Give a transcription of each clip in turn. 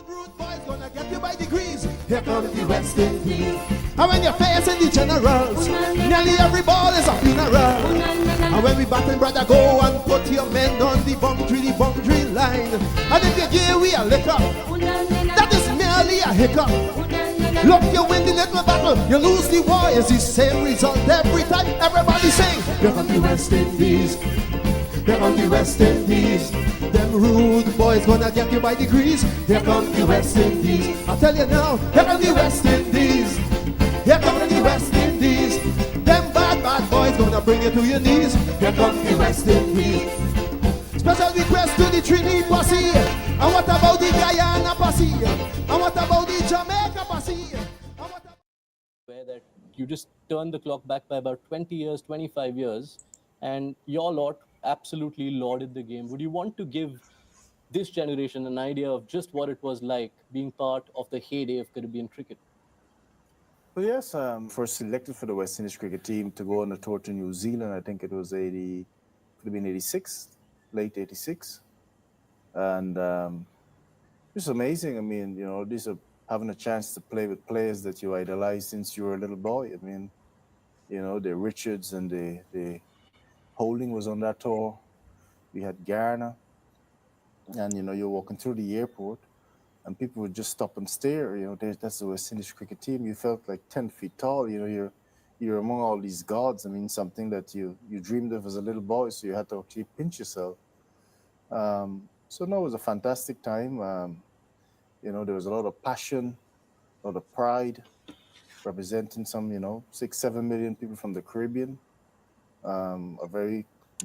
Rude boys gonna get you by degrees. Here comes the West Indies. And when you're facing the generals, nearly every ball is a funeral. And when we battle, brother, go and put your men on the boundary line. And if you give we a liquor, that is merely a hiccup. Look, you win the little battle, you lose the war. It's the same result every time. Everybody sing. Here comes the West Indies. Here comes the West Indies. Them rude boys gonna get you by degrees. Here comes the West Indies. I tell you now, here comes the West Indies. Here comes the West Indies. Them bad boys gonna bring you to your knees. Here comes the West Indies. Special request to the Trini posse. And what about the Guyana posse? And what about the Jamaica posse? Where that you just turn the clock back by about 20 years, 25 years, and your lot absolutely lauded the game. Would you want to give this generation an idea of just what it was like being part of the heyday of Caribbean cricket? Well, yes, first selected for the West Indies cricket team to go on a tour to New Zealand. I think it was could have been 86, late 86. And it's amazing. I mean, you know, these are having a chance to play with players that you idolized since you were a little boy. I mean, you know, the Richards and the Holding was on that tour. We had Garner. And, you know, you're walking through the airport and people would just stop and stare. You know, that's the West Indies cricket team. You felt like 10 feet tall. You know, you're among all these gods. I mean, something that you dreamed of as a little boy, so you had to actually pinch yourself. So no, it was a fantastic time. You know, there was a lot of passion, a lot of pride, representing some, you know, 6-7 million people from the Caribbean. A very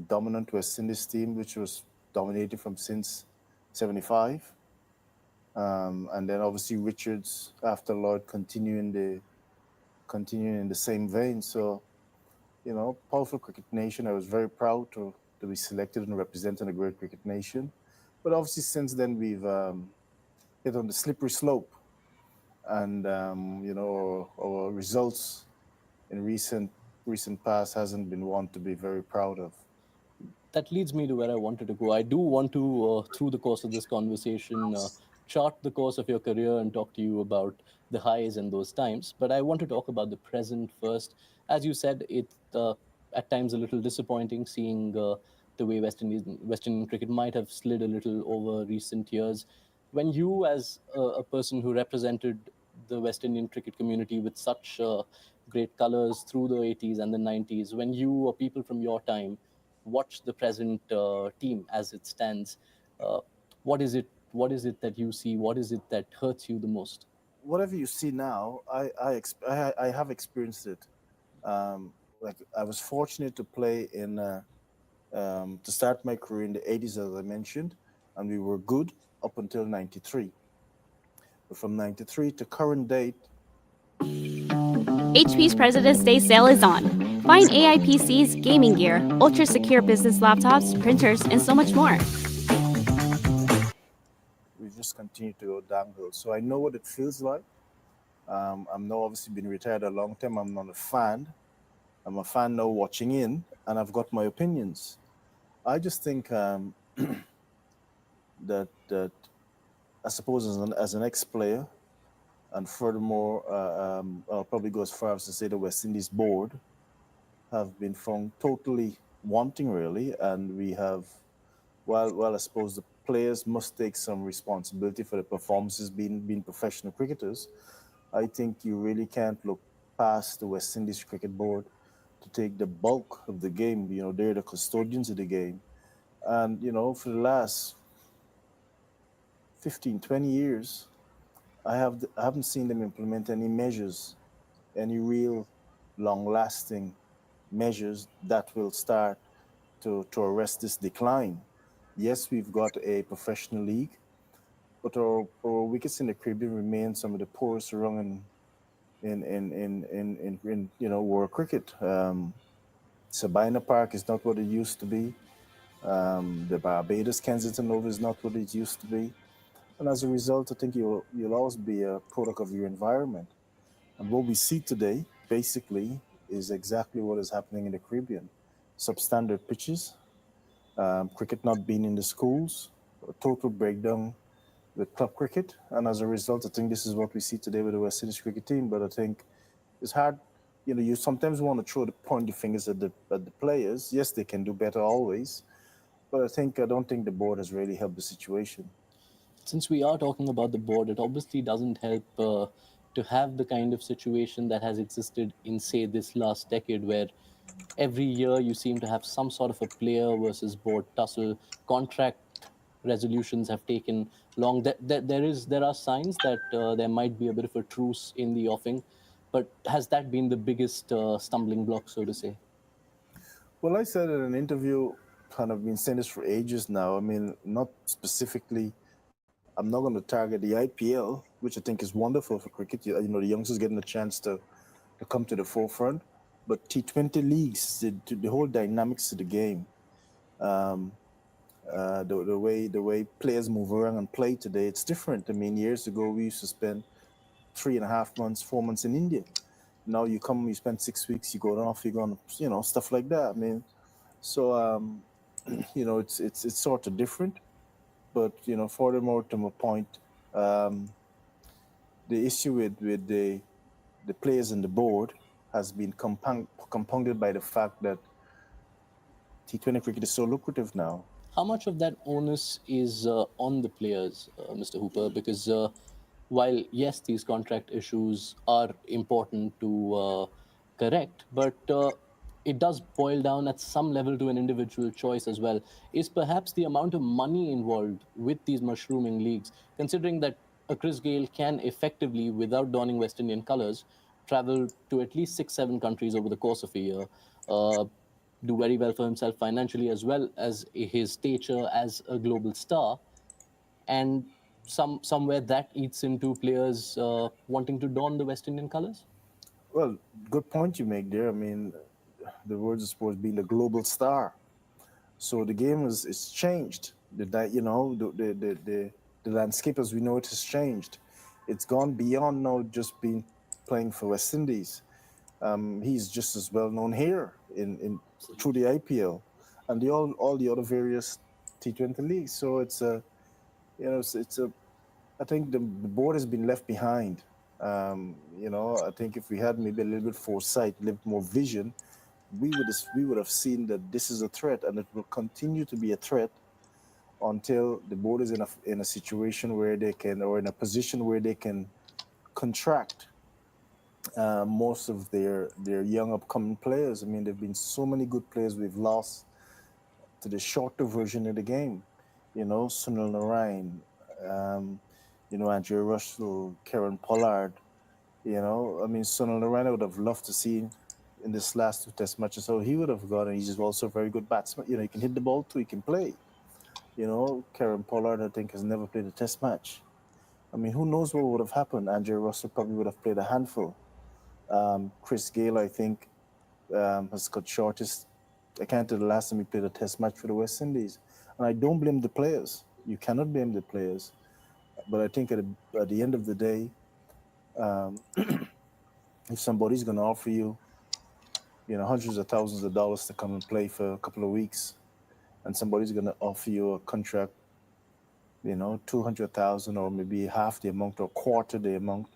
dominant West Indies team, which was dominated from since 75. And then obviously Richards after Lloyd continuing in the same vein. So, you know, powerful cricket nation. I was very proud to be selected and representing a great cricket nation. But obviously since then we've hit on the slippery slope. And, you know, our results in recent past hasn't been one to be very proud of. That leads me to where I wanted to go. I do want to, through the course of this conversation, chart the course of your career and talk to you about the highs and those times. But I want to talk about the present first. As you said, it's at times a little disappointing seeing the way West Indian cricket might have slid a little over recent years. When you, as a person who represented the West Indian cricket community with such great colors through the 80s and the 90s, when you or people from your time watch the present team as it stands, what is it that you see? What is it that hurts you the most? Whatever you see now, I have experienced it. Like I was fortunate to play in to start my career in the 80s, as I mentioned, and we were good up until 93. But from 93 to current date, HP's President's Day sale is on. Find AI PCs, gaming gear, ultra-secure business laptops, printers, and so much more. we just continue to go downhill. So I know what it feels like. I'm now obviously been retired a long time. I'm not a fan. I'm a fan now watching in, and I've got my opinions. I just think that I suppose as an ex-player, and furthermore, I'll probably go as far as to say the West Indies board have been found totally wanting, really, and we have, well, I suppose the players must take some responsibility for the performances being professional cricketers. I think you really can't look past the West Indies Cricket Board to take the bulk of the game. You know, they're the custodians of the game. And, you know, for the last 15, 20 years, I haven't seen them implement any measures, any real long-lasting measures that will start to arrest this decline. Yes, we've got a professional league, but our wickets in the Caribbean remain some of the poorest around in you know, world cricket. Sabina Park is not what it used to be. The Barbados Kensington Oval is not what it used to be. And as a result, I think you'll always be a product of your environment. And what we see today, basically, is exactly what is happening in the Caribbean. Substandard pitches, cricket not being in the schools, a total breakdown with club cricket. And as a result, I think this is what we see today with the West Indies cricket team. But I think it's hard. You sometimes want to point the fingers at the players. Yes, they can do better always, but I don't think the board has really helped the situation. Since we are talking about the board, it obviously doesn't help to have the kind of situation that has existed in, say, this last decade, where every year you seem to have some sort of a player versus board tussle. Contract resolutions have taken long. There are signs that there might be a bit of a truce in the offing, but has that been the biggest stumbling block, so to say? Well, I said in an interview, and I've been saying this for ages now. I mean, not specifically. I'm not going to target the IPL, which I think is wonderful for cricket. The youngsters getting a chance to come to the forefront. But T20 leagues, the whole dynamics of the game, the way players move around and play today, it's different. I mean, years ago we used to spend 3.5 months, 4 months in India. Now you come, you spend 6 weeks, you go off, you go on, stuff like that. I mean, so it's sort of different. But furthermore, to my point, the issue with the players and the board has been compounded by the fact that T20 cricket is so lucrative now. How much of that onus is on the players, Mr. Hooper? Because while, yes, these contract issues are important to correct, but it does boil down at some level to an individual choice as well. Is perhaps the amount of money involved with these mushrooming leagues, considering that a Chris Gayle can effectively, without donning West Indian colours, travel to at least 6-7 countries over the course of a year, do very well for himself financially as well as his stature as a global star, and somewhere that eats into players wanting to don the West Indian colours? Well, good point you make there. I mean, the words of sports being a global star. So the game is changed. The landscape as we know it has changed. It's gone beyond now just playing for West Indies. He's just as well known here in through the IPL and all the other various T20 leagues. So it's a I think the board has been left behind. I think if we had maybe a little bit foresight, a little bit more vision, we would have seen that this is a threat, and it will continue to be a threat until the board is in a situation where they can, or in a position where they can contract most of their young upcoming players. I mean, there've been so many good players we've lost to the shorter version of the game. Sunil Narayan, Andrew Russell, Karen Pollard. I mean, Sunil Narayan I would have loved to see in this last 2 test matches. So he would have gone, and he's also a very good batsman. He can hit the ball too, he can play. Karen Pollard, I think, has never played a test match. I mean, who knows what would have happened? Andrew Russell probably would have played a handful. Chris Gayle, I think, has cut shortest. I can't tell the last time he played a test match for the West Indies. And I don't blame the players. You cannot blame the players. But I think at the end of the day, if somebody's going to offer you, hundreds of thousands of dollars to come and play for a couple of weeks, and somebody's going to offer you a contract, 200,000 or maybe half the amount or quarter the amount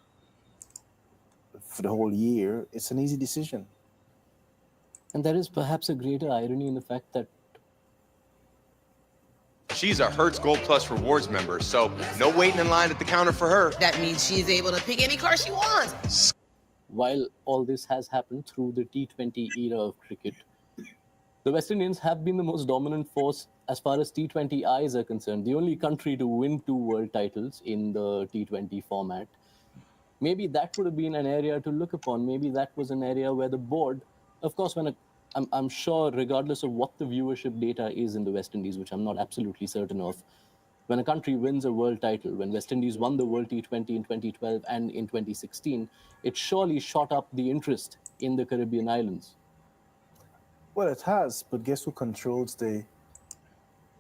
for the whole year, it's an easy decision. And there is perhaps a greater irony in the fact that she's a Hertz Gold Plus Rewards member, so no waiting in line at the counter for her. That means she's able to pick any car she wants. While all this has happened through the T20 era of cricket, the West Indians have been the most dominant force as far as T20Is are concerned. The only country to win 2 world titles in the T20 format. Maybe that would have been an area to look upon. Maybe that was an area where the board, of course, I'm sure, regardless of what the viewership data is in the West Indies, which I'm not absolutely certain of, when a country wins a world title, when West Indies won the World T20 in 2012 and in 2016, it surely shot up the interest in the Caribbean islands. Well, it has, but guess who controls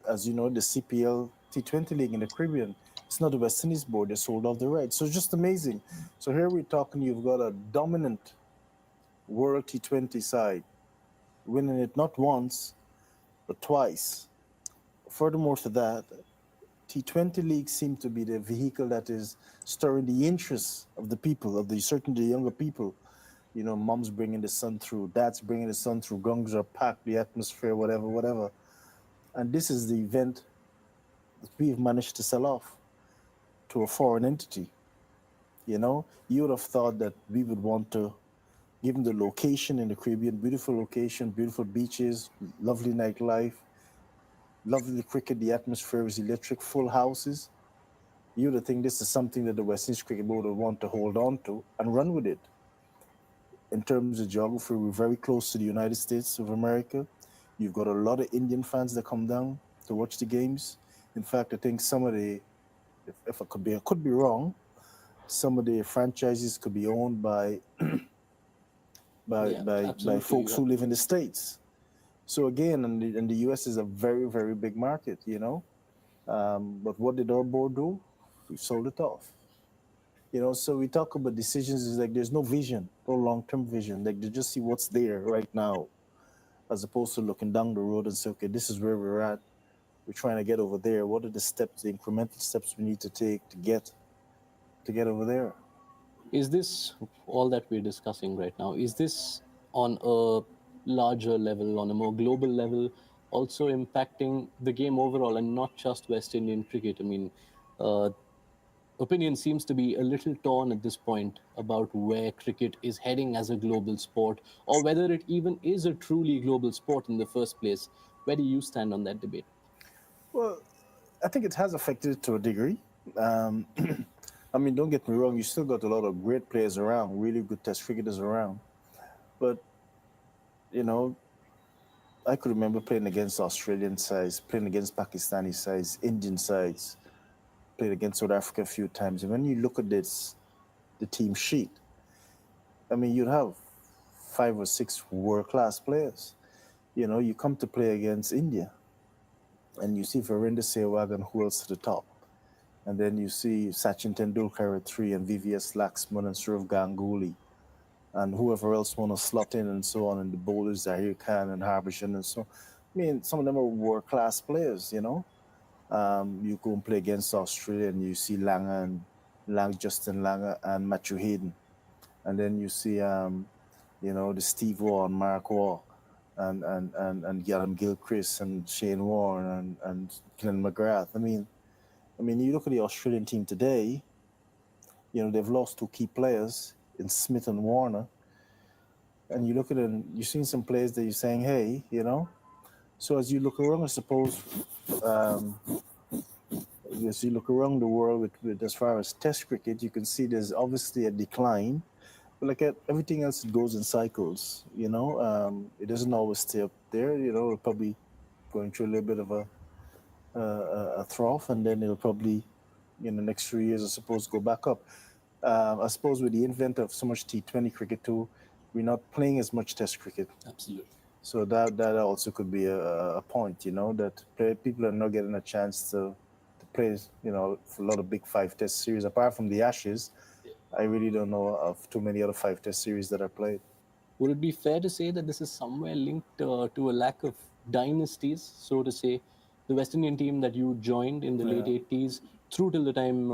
as you know, the CPL T20 League in the Caribbean? It's not the West Indies board. They sold off the rights. So it's just amazing. So here we're talking, you've got a dominant World T20 side, winning it not once, but twice. Furthermore to that, T20 leagues seem to be the vehicle that is stirring the interests of the people, certainly the younger people. You know, mom's bringing the son through, dad's bringing the son through, gongs are packed, the atmosphere, whatever. And this is the event that we've managed to sell off to a foreign entity. You know, you would have thought that we would want to, given the location in the Caribbean, beautiful location, beautiful beaches, lovely nightlife, lovely cricket, the atmosphere is electric, full houses. You would think this is something that the West Indies Cricket Board would want to hold on to and run with it. In terms of geography, we're very close to the United States of America. You've got a lot of Indian fans that come down to watch the games. In fact, I think some of the, if I could be wrong, some of the franchises could be owned by by folks who live in the States. So again, and the US is a very, very big market, you know. But what did our board do? We sold it off. You know, so we talk about decisions, is like there's no vision, no long-term vision. Like they just see what's there right now, as opposed to looking down the road and say, okay, this is where we're at. We're trying to get over there. What are the steps, the incremental steps we need to take to get over there? Is this all that we're discussing right now? Is this on a larger level, on a more global level, also impacting the game overall and not just West Indian cricket? I mean, opinion seems to be a little torn at this point about where cricket is heading as a global sport, or whether it even is a truly global sport in the first place. Where do you stand on that debate? Well, I think it has affected it to a degree. I mean, don't get me wrong, you still got a lot of great players around, really good test cricketers around. But, you know, I could remember playing against Australian sides, playing against Pakistani sides, Indian sides, played against South Africa a few times. And when you look at this, the team sheet, I mean, you'd have 5 or 6 world-class players. You know, you come to play against India, and you see Virender Sehwag and who else to the top. And then you see Sachin Tendulkar at 3 and VVS Laxman and Sourav Ganguly and whoever else want to slot in and so on. And the bowlers, Zahir Khan and Harbhajan and so on. I mean, some of them are world-class players, you know. You go and play against Australia and you see Justin Langer and Matthew Hayden. And then you see, you know, the Steve Waugh and Mark Waugh and Gavin Gilchrist and Shane Warne and Glenn McGrath. I mean, you look at the Australian team today, you know, they've lost 2 key players in Smith and Warner. And you look at it and you've seen some players that you're saying, hey, you know. So as you look around, I suppose, as you look around the world with as far as test cricket, you can see there's obviously a decline. But like everything else, it goes in cycles, you know. It doesn't always stay up there, you know. We're probably going through a little bit of a trough, and then it'll probably, in the next few years, I suppose, go back up. I suppose with the advent of so much T20 cricket too, we're not playing as much test cricket. Absolutely. So that also could be a point, you know, that people are not getting a chance to play, you know, for a lot of big 5 test series. Apart from the Ashes, I really don't know of too many other 5 test series that are played. Would it be fair to say that this is somewhere linked to a lack of dynasties, so to say? The West Indian team that you joined in the late 80s through till the time,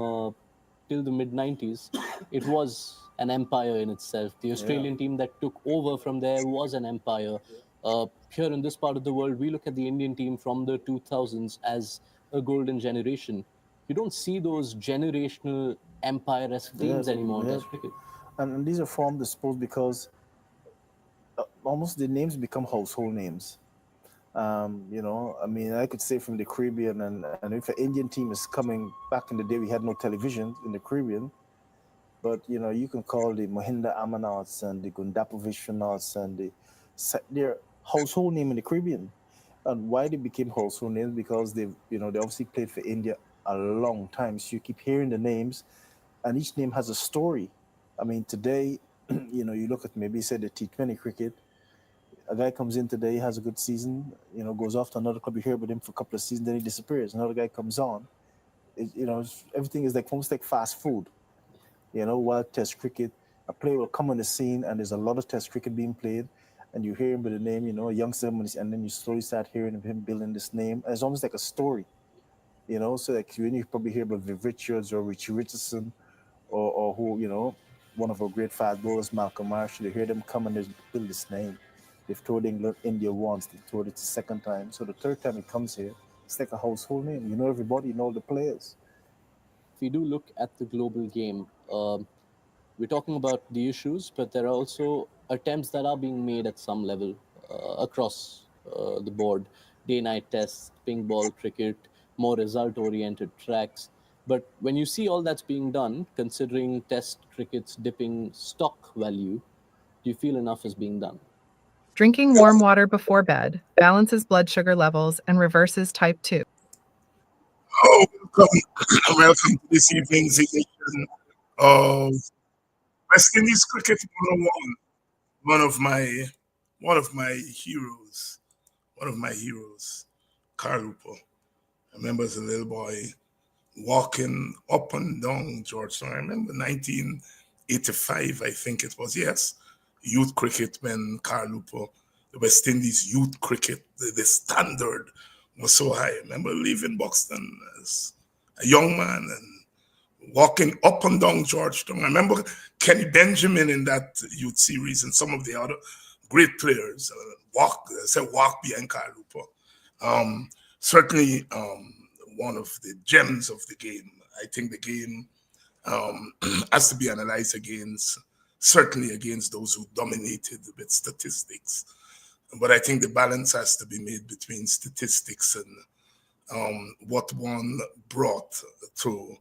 till the mid-90s, it was an empire in itself. The Australian team that took over from there was an empire. Here in this part of the world, we look at the Indian team from the 2000s as a golden generation. You don't see those generational empire-esque teams anymore in Test cricket. And these are formed, I suppose, because almost the names become household names. You know, I mean, I could say from the Caribbean, and if an Indian team is coming, back in the day, we had no television in the Caribbean, but, you know, you can call the Mahinda Amanats and the Gundapa Vishwanaths and they're household name in the Caribbean. And why they became household names? Because they obviously played for India a long time. So you keep hearing the names, and each name has a story. I mean, today, you know, you look at maybe say the T20 cricket. A guy comes in today, has a good season, you know, goes off to another club. You hear about him for a couple of seasons, then he disappears. Another guy comes on. You know, everything is like almost like fast food. You know, while Test cricket, a player will come on the scene, and there's a lot of Test cricket being played, and you hear him by the name, you know, a youngster, and then you slowly start hearing of him building this name. And it's almost like a story. So like when you probably hear about Viv Richards or Richie Richardson, or who, one of our great fast bowlers, Malcolm Marshall, you hear them come and they build this name. They've toured England, India once, they toured it the second time. So the third time it comes here, it's like a household name. You know everybody, you know all the players. If we do look at the global game, we're talking about the issues, but there are also attempts that are being made at some level across the board. Day-night tests, ping ball cricket, more result-oriented tracks. But when you see all that's being done, considering test cricket's dipping stock value, do you feel enough is being done? Drinking warm water before bed balances blood sugar levels and reverses type 2. Oh, welcome, welcome to this evening's edition of West Indies Cricket 101. One of my heroes, Carl Hooper. I remember as a little boy walking up and down Georgetown. I remember 1985, I think it was, yes, youth cricket when Carl Hooper, the West Indies youth cricket, the standard was so high. I remember leaving Buxton as a young man and walking up and down Georgetown. I remember Kenny Benjamin in that youth series and some of the other great players walk behind Carl Hooper. Certainly one of the gems of the game. I think the game has to be analyzed certainly against those who dominated with statistics. But I think the balance has to be made between statistics and what one brought to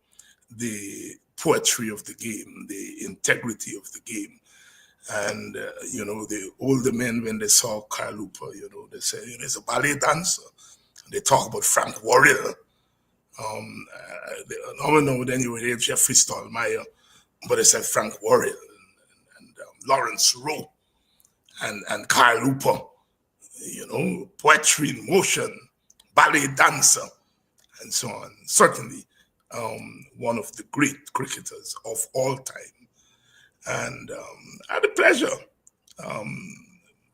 the poetry of the game, the integrity of the game. And, the older men, when they saw Carl Hooper, they say, he's a ballet dancer. They talk about Frank Worrell. Anyway, they have Jeffrey Stallmeyer, but they said Frank Worrell and Lawrence Rowe and Carl Hooper. Poetry in motion, ballet dancer, and so on. Certainly one of the great cricketers of all time. And I had the pleasure,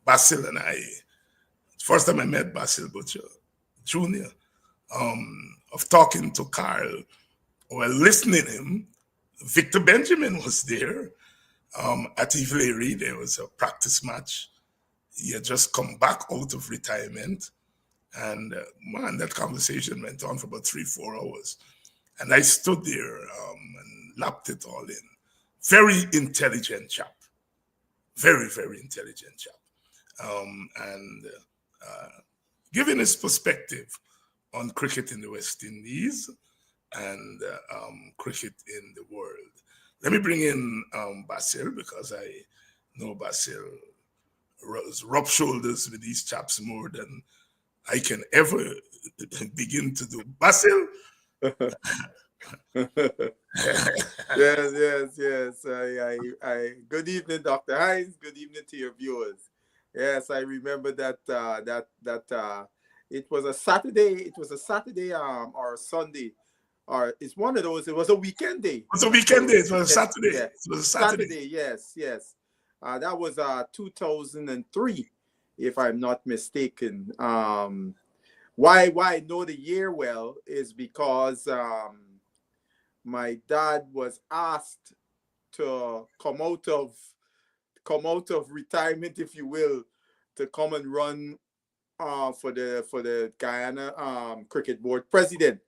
Basil and I, first time I met Basil Butcher Jr., of talking to Carl or listening to him. Victor Benjamin was there at Ivlery. There was a practice match. He had just come back out of retirement. And that conversation went on for about 3-4 hours. And I stood there and lapped it all in. Very intelligent chap. Very, very intelligent chap. And giving his perspective on cricket in the West Indies and cricket in the world. Let me bring in Basil, because I know Basil rub shoulders with these chaps more than I can ever begin to do. Basil? Yes. Good evening, Dr. Hines. Good evening to your viewers. Yes, I remember that it was a Saturday. It was a Saturday or a Sunday, or it's one of those. It was a weekend day. It was a weekend day. It was a Saturday. Yeah. It was a Saturday. Yes. That was 2003, if I'm not mistaken. Why I know the year well is because my dad was asked to come out of retirement, if you will, to come and run for the Guyana Cricket Board president.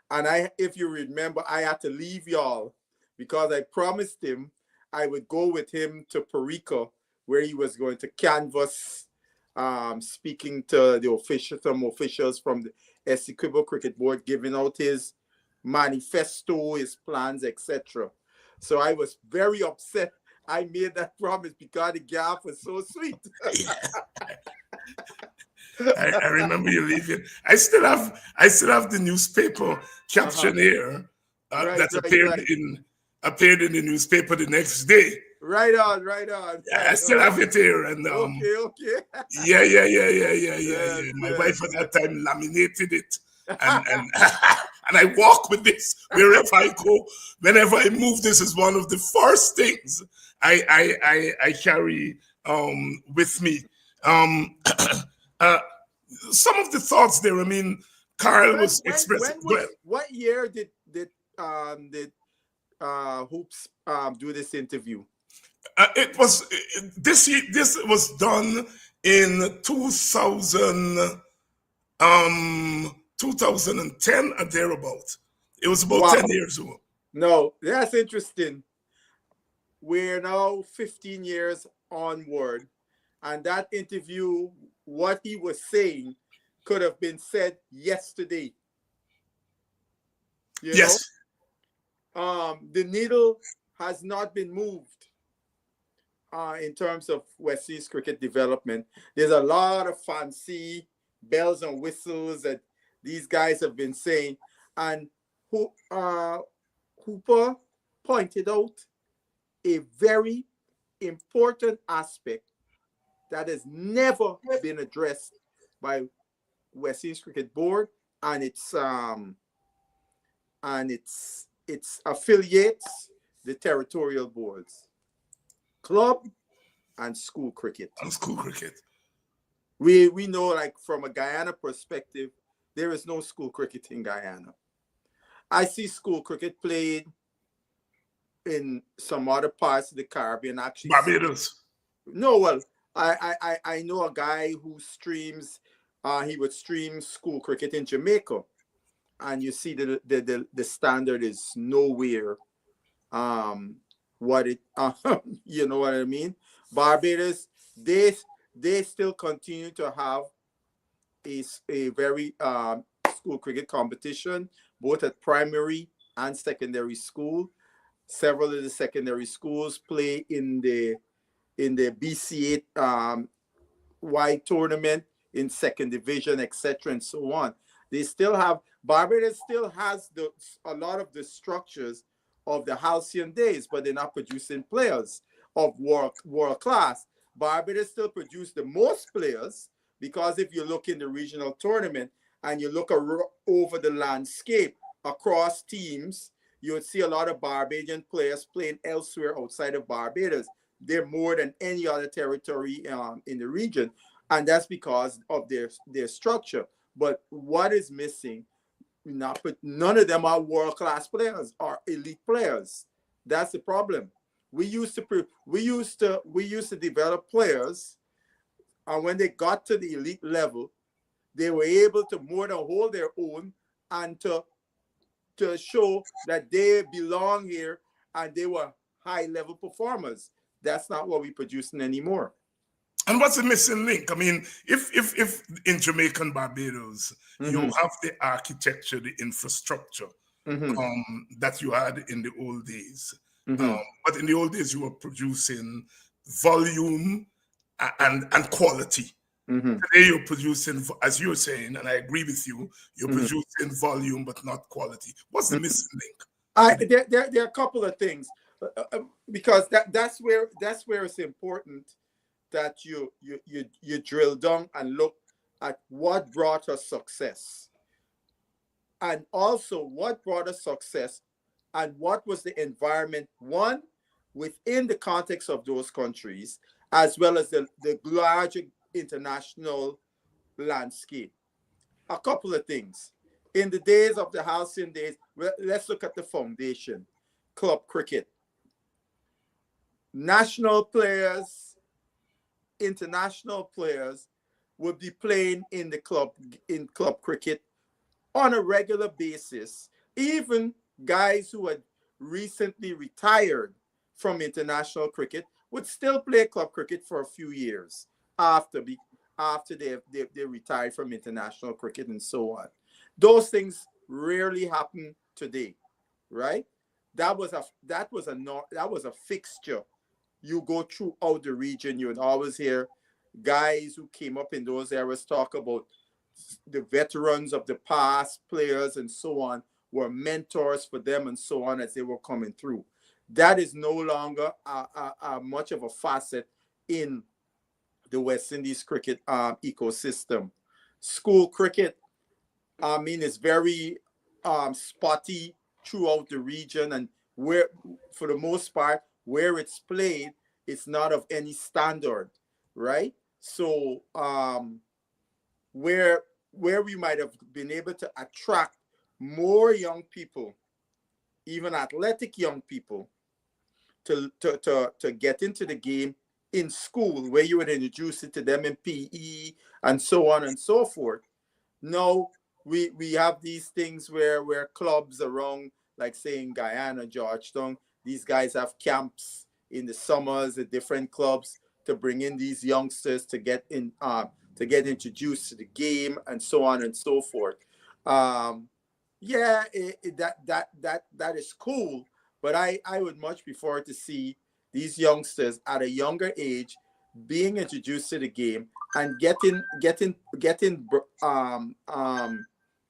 And if you remember, I had to leave y'all because I promised him I would go with him to Perica, where he was going to canvass, speaking to some officials from the Essequibo Cricket Board, giving out his manifesto, his plans, etc. So I was very upset I made that promise because the gap was so sweet. I remember you leaving. I still have the newspaper caption here appeared in the newspaper the next day. Right on. Yeah, I still have it here, and okay. Yeah. My wife at that time laminated it, and and I walk with this wherever I go. Whenever I move, this is one of the first things I carry with me. Some of the thoughts there. I mean, Carl was expressing. What year did Hoops do this interview? It was this year. This was done in 2010 or thereabout. It was about 10 years ago. No, that's interesting. We're now 15 years onward, and that interview, what he was saying, could have been said yesterday. You yes. know? The needle has not been moved in terms of West Indies cricket development. There's a lot of fancy bells and whistles that these guys have been saying, and Hooper pointed out a very important aspect that has never been addressed by West Indies Cricket Board and its affiliates, the territorial boards, club and school cricket. We know, like, from a Guyana perspective, there is no school cricket in Guyana. I see school cricket played in some other parts of the Caribbean, actually. Barbados. No, well, I know a guy who streams. He would stream school cricket in Jamaica, and you see the standard is nowhere. What it you know what I mean? Barbados, they still continue to have a very school cricket competition, both at primary and secondary school. Several of the secondary schools play in the BCA wide tournament in second division, etc., and so on. They still have, Barbados still has a lot of the structures of the halcyon days, but they're not producing players of world class. Barbados still produce the most players, because if you look in the regional tournament and you look over the landscape across teams, you would see a lot of Barbadian players playing elsewhere outside of Barbados. They're more than any other territory in the region, and that's because of their structure. But what is missing? None of them are world-class players or elite players. That's the problem. We used to develop players, and when they got to the elite level, they were able to more than hold their own and to show that they belong here and they were high-level performers. That's not what we're producing anymore. And what's the missing link? I mean, if in Jamaica and Barbados, you have the architecture, the infrastructure that you had in the old days. But in the old days, you were producing volume and quality. Today, you're producing, as you're saying, and I agree with you, you're producing volume but not quality. What's the missing link? There are a couple of things, because that's where it's important that you drill down and look at what brought us success, and also what brought us success, and what was the environment, one, within the context of those countries, as well as the larger international landscape. A couple of things. In the days of the halcyon days, let's look at the foundation. Club cricket. National players, international players would be playing in club cricket on a regular basis. Even guys who had recently retired from international cricket would still play club cricket for a few years after they retired from international cricket and so on. Those things rarely happen today, right? That was a fixture. You go throughout the region, you would always hear guys who came up in those eras talk about the veterans of the past, players and so on, were mentors for them and so on as they were coming through. That is no longer much of a facet in the West Indies cricket ecosystem. School cricket, is very spotty throughout the region, and where, for the most part, where it's played, it's not of any standard, right? So where where we might have been able to attract more young people, even athletic young people, to get into the game in school, where you would introduce it to them in PE and so on and so forth. Now we have these things where clubs around, like say in Guyana, Georgetown, these guys have camps in the summers at different clubs to bring in these youngsters to get introduced to the game and so on and so forth. That is cool, but I would much prefer to see these youngsters at a younger age being introduced to the game and getting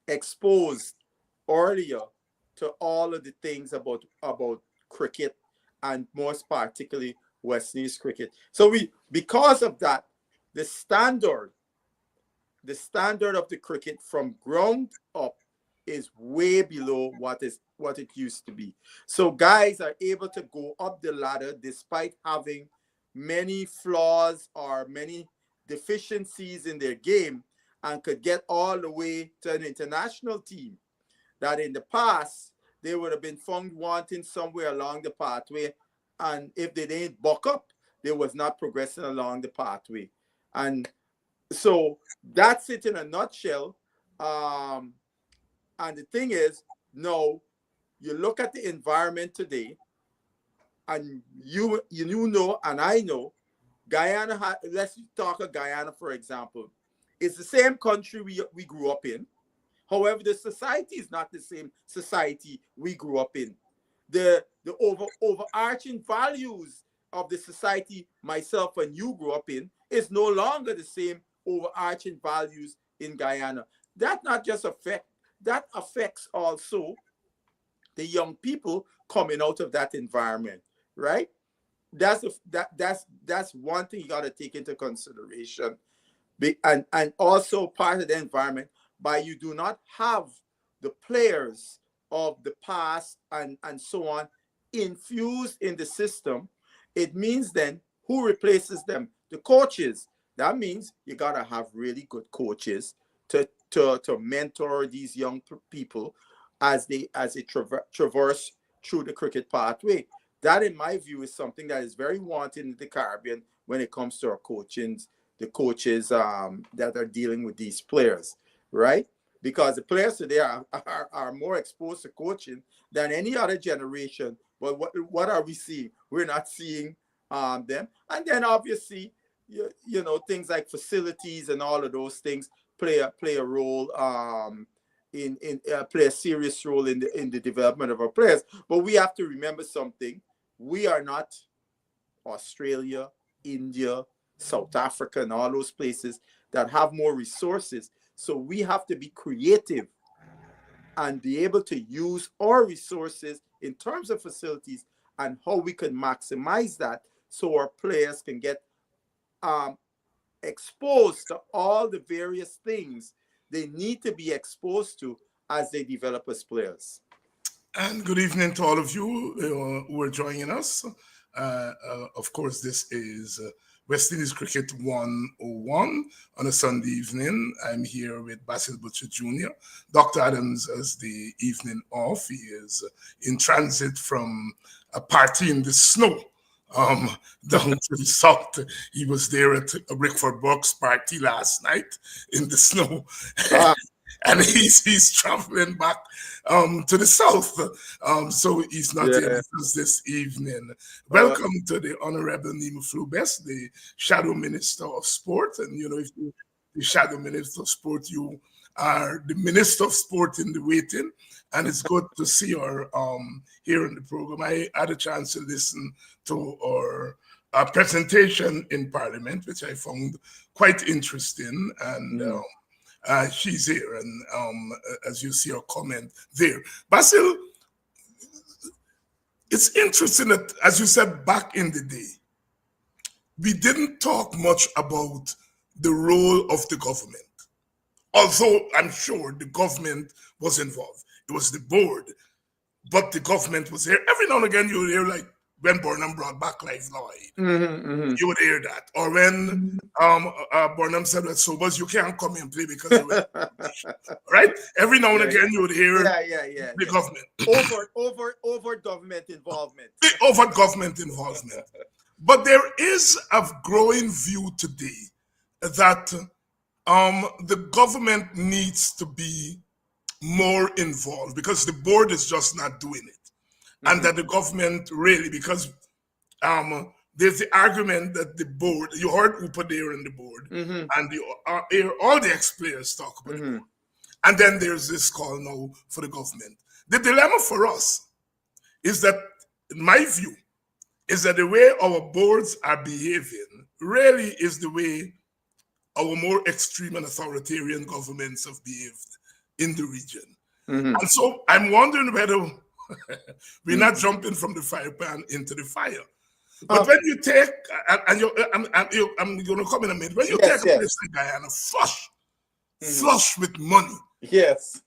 exposed earlier to all of the things about cricket, and most particularly West Indies cricket. So because of that, the standard of the cricket from ground up is way below what it used to be. So guys are able to go up the ladder despite having many flaws or many deficiencies in their game, and could get all the way to an international team that in the past they would have been found wanting somewhere along the pathway, and if they didn't buck up, they was not progressing along the pathway. And so that's it in a nutshell. And the thing is, no, you look at the environment today, and you know, and I know, Guyana, let's talk of Guyana, for example. It's the same country we grew up in. However, the society is not the same society we grew up in. The overarching values of the society myself and you grew up in is no longer the same overarching values in Guyana. That not just affects also the young people coming out of that environment, right? That's one thing you got to take into consideration. And also part of the environment, by you do not have the players of the past and so on infused in the system, it means then who replaces them? The coaches. That means you got to have really good coaches to mentor these young people as they traverse through the cricket pathway. That, in my view, is something that is very wanted in the Caribbean when it comes to our the coaches that are dealing with these players, right? Because the players today are more exposed to coaching than any other generation. But what are we seeing? We're not seeing them. And then obviously, you know, things like facilities and all of those things play a role play a serious role in the development of our players. But we have to remember something. We are not Australia, India, South Africa, and all those places that have more resources. So we have to be creative and be able to use our resources in terms of facilities and how we can maximize that so our players can get exposed to all the various things they need to be exposed to as they develop as players. And good evening to all of you who are joining us. Of course, this is West Indies Cricket 101 on a Sunday evening. I'm here with Basil Butcher Jr. Dr. Adams has the evening off. He is in transit from a party in the snow down to the south. He was there at a Rickford Bucks party last night in the snow. And he's traveling back to the south, so he's not here with us this evening. Welcome to the Honorable Nima Flubes, the Shadow Minister of Sport. And you know, if you're the Shadow Minister of Sport, you are the Minister of Sport in the waiting. And it's good to see her here in the program. I had a chance to listen to our presentation in Parliament, which I found quite interesting. And she's here, and as you see her comment there. Basil, it's interesting that, as you said, back in the day, we didn't talk much about the role of the government. Although I'm sure the government was involved. It was the board, but the government was there. Every now and again, you hear like when Burnham brought back Live Lloyd. Mm-hmm. You would hear that. Or when Burnham said that Sobers, you can't come and play because you were right? Every now and again you would hear the government. Over government involvement. Over government involvement. But there is a growing view today that the government needs to be more involved because the board is just not doing it. And that the government really, because there's the argument that the board, you heard Upa there in the board, and all the ex-players talk about the board. And then there's this call now for the government. The dilemma for us is that, in my view, is that the way our boards are behaving really is the way our more extreme and authoritarian governments have behaved in the region. And so I'm wondering whether we're not jumping from the fire pan into the fire. But when you take, I'm going to come in a minute, when you take a place like Guyana, flush with money. Yes.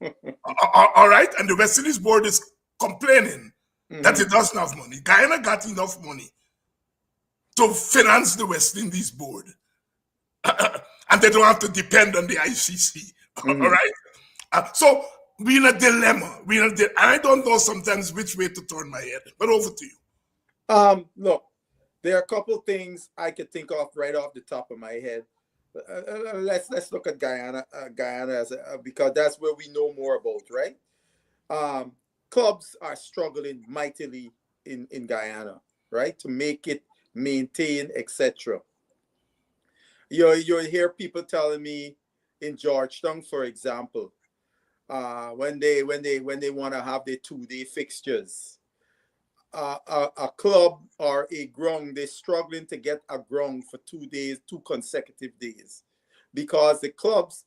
All right, and the West Indies board is complaining that it doesn't have money. Guyana got enough money to finance the West Indies board. And they don't have to depend on the ICC. All right? So we're in a dilemma. And I don't know sometimes which way to turn my head. But over to you. Look, there are a couple things I could think of right off the top of my head. Let's look at Guyana as because that's where we know more about, right? Clubs are struggling mightily in Guyana, right, to make it maintain, etc. You hear people telling me in Georgetown, for example, when they want to have their 2-day fixtures, a club or a ground, they're struggling to get a ground for 2 days, 2 consecutive days, because the clubs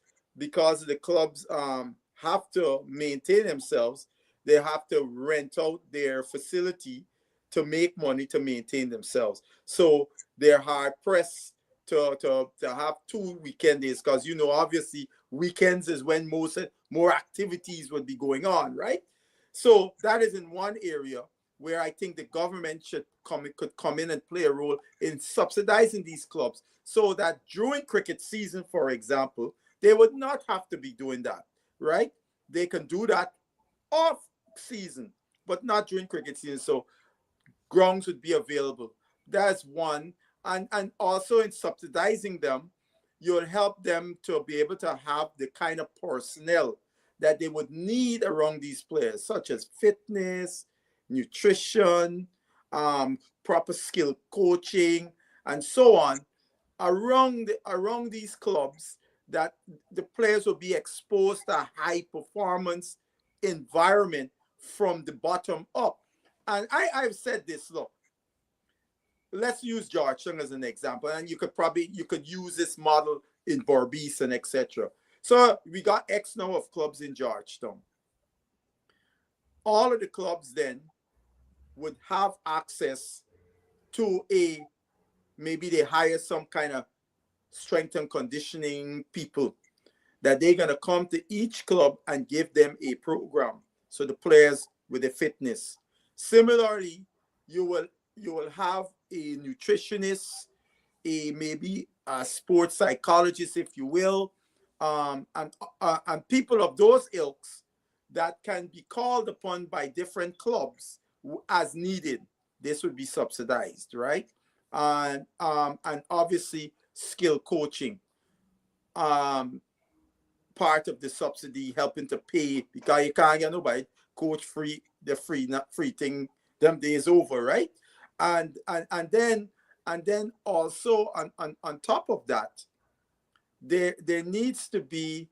have to maintain themselves. They have to rent out their facility to make money to maintain themselves. So they're hard pressed to have 2 weekend days, because obviously weekends is when more activities would be going on, right? So that is in one area where I think the government could come in and play a role in subsidizing these clubs, so that during cricket season, for example, they would not have to be doing that, right? They can do that off season, but not during cricket season. So grounds would be available. That's one. And also in subsidizing them, you'll help them to be able to have the kind of personnel that they would need around these players, such as fitness, nutrition, proper skill coaching, and so on, around these clubs, that the players will be exposed to a high performance environment from the bottom up. And I've said this, look, let's use Georgetown as an example, and you could use this model in Berbice and etc. So we got X number of clubs in Georgetown. All of the clubs then would have access to maybe they hire some kind of strength and conditioning people that they're going to come to each club and give them a program. So the players with the fitness. Similarly, you will have a nutritionist, maybe a sports psychologist, if you will, and people of those ilks that can be called upon by different clubs as needed. This would be subsidized, right? And obviously skill coaching, part of the subsidy, helping to pay, because you can't get nobody coach free, the free thing, them days over, right? And then also on top of that, there needs to be,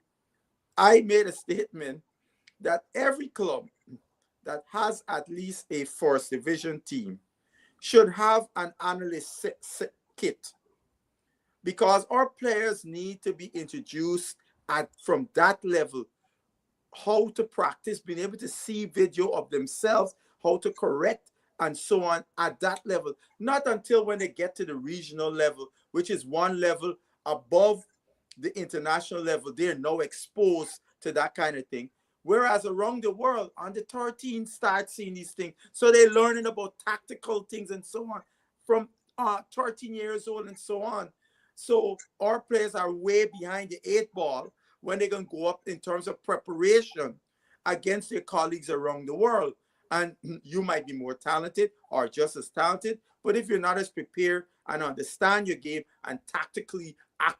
I made a statement that every club that has at least a first division team should have an analyst kit, because our players need to be introduced from that level, how to practice, being able to see video of themselves, how to correct, and so on at that level. Not until when they get to the regional level, which is one level above the international level, they're now exposed to that kind of thing. Whereas around the world, under 13 start seeing these things. So they're learning about tactical things and so on from 13 years old and so on. So our players are way behind the 8 ball when they're going to go up in terms of preparation against their colleagues around the world. And you might be more talented or just as talented, but if you're not as prepared and understand your game and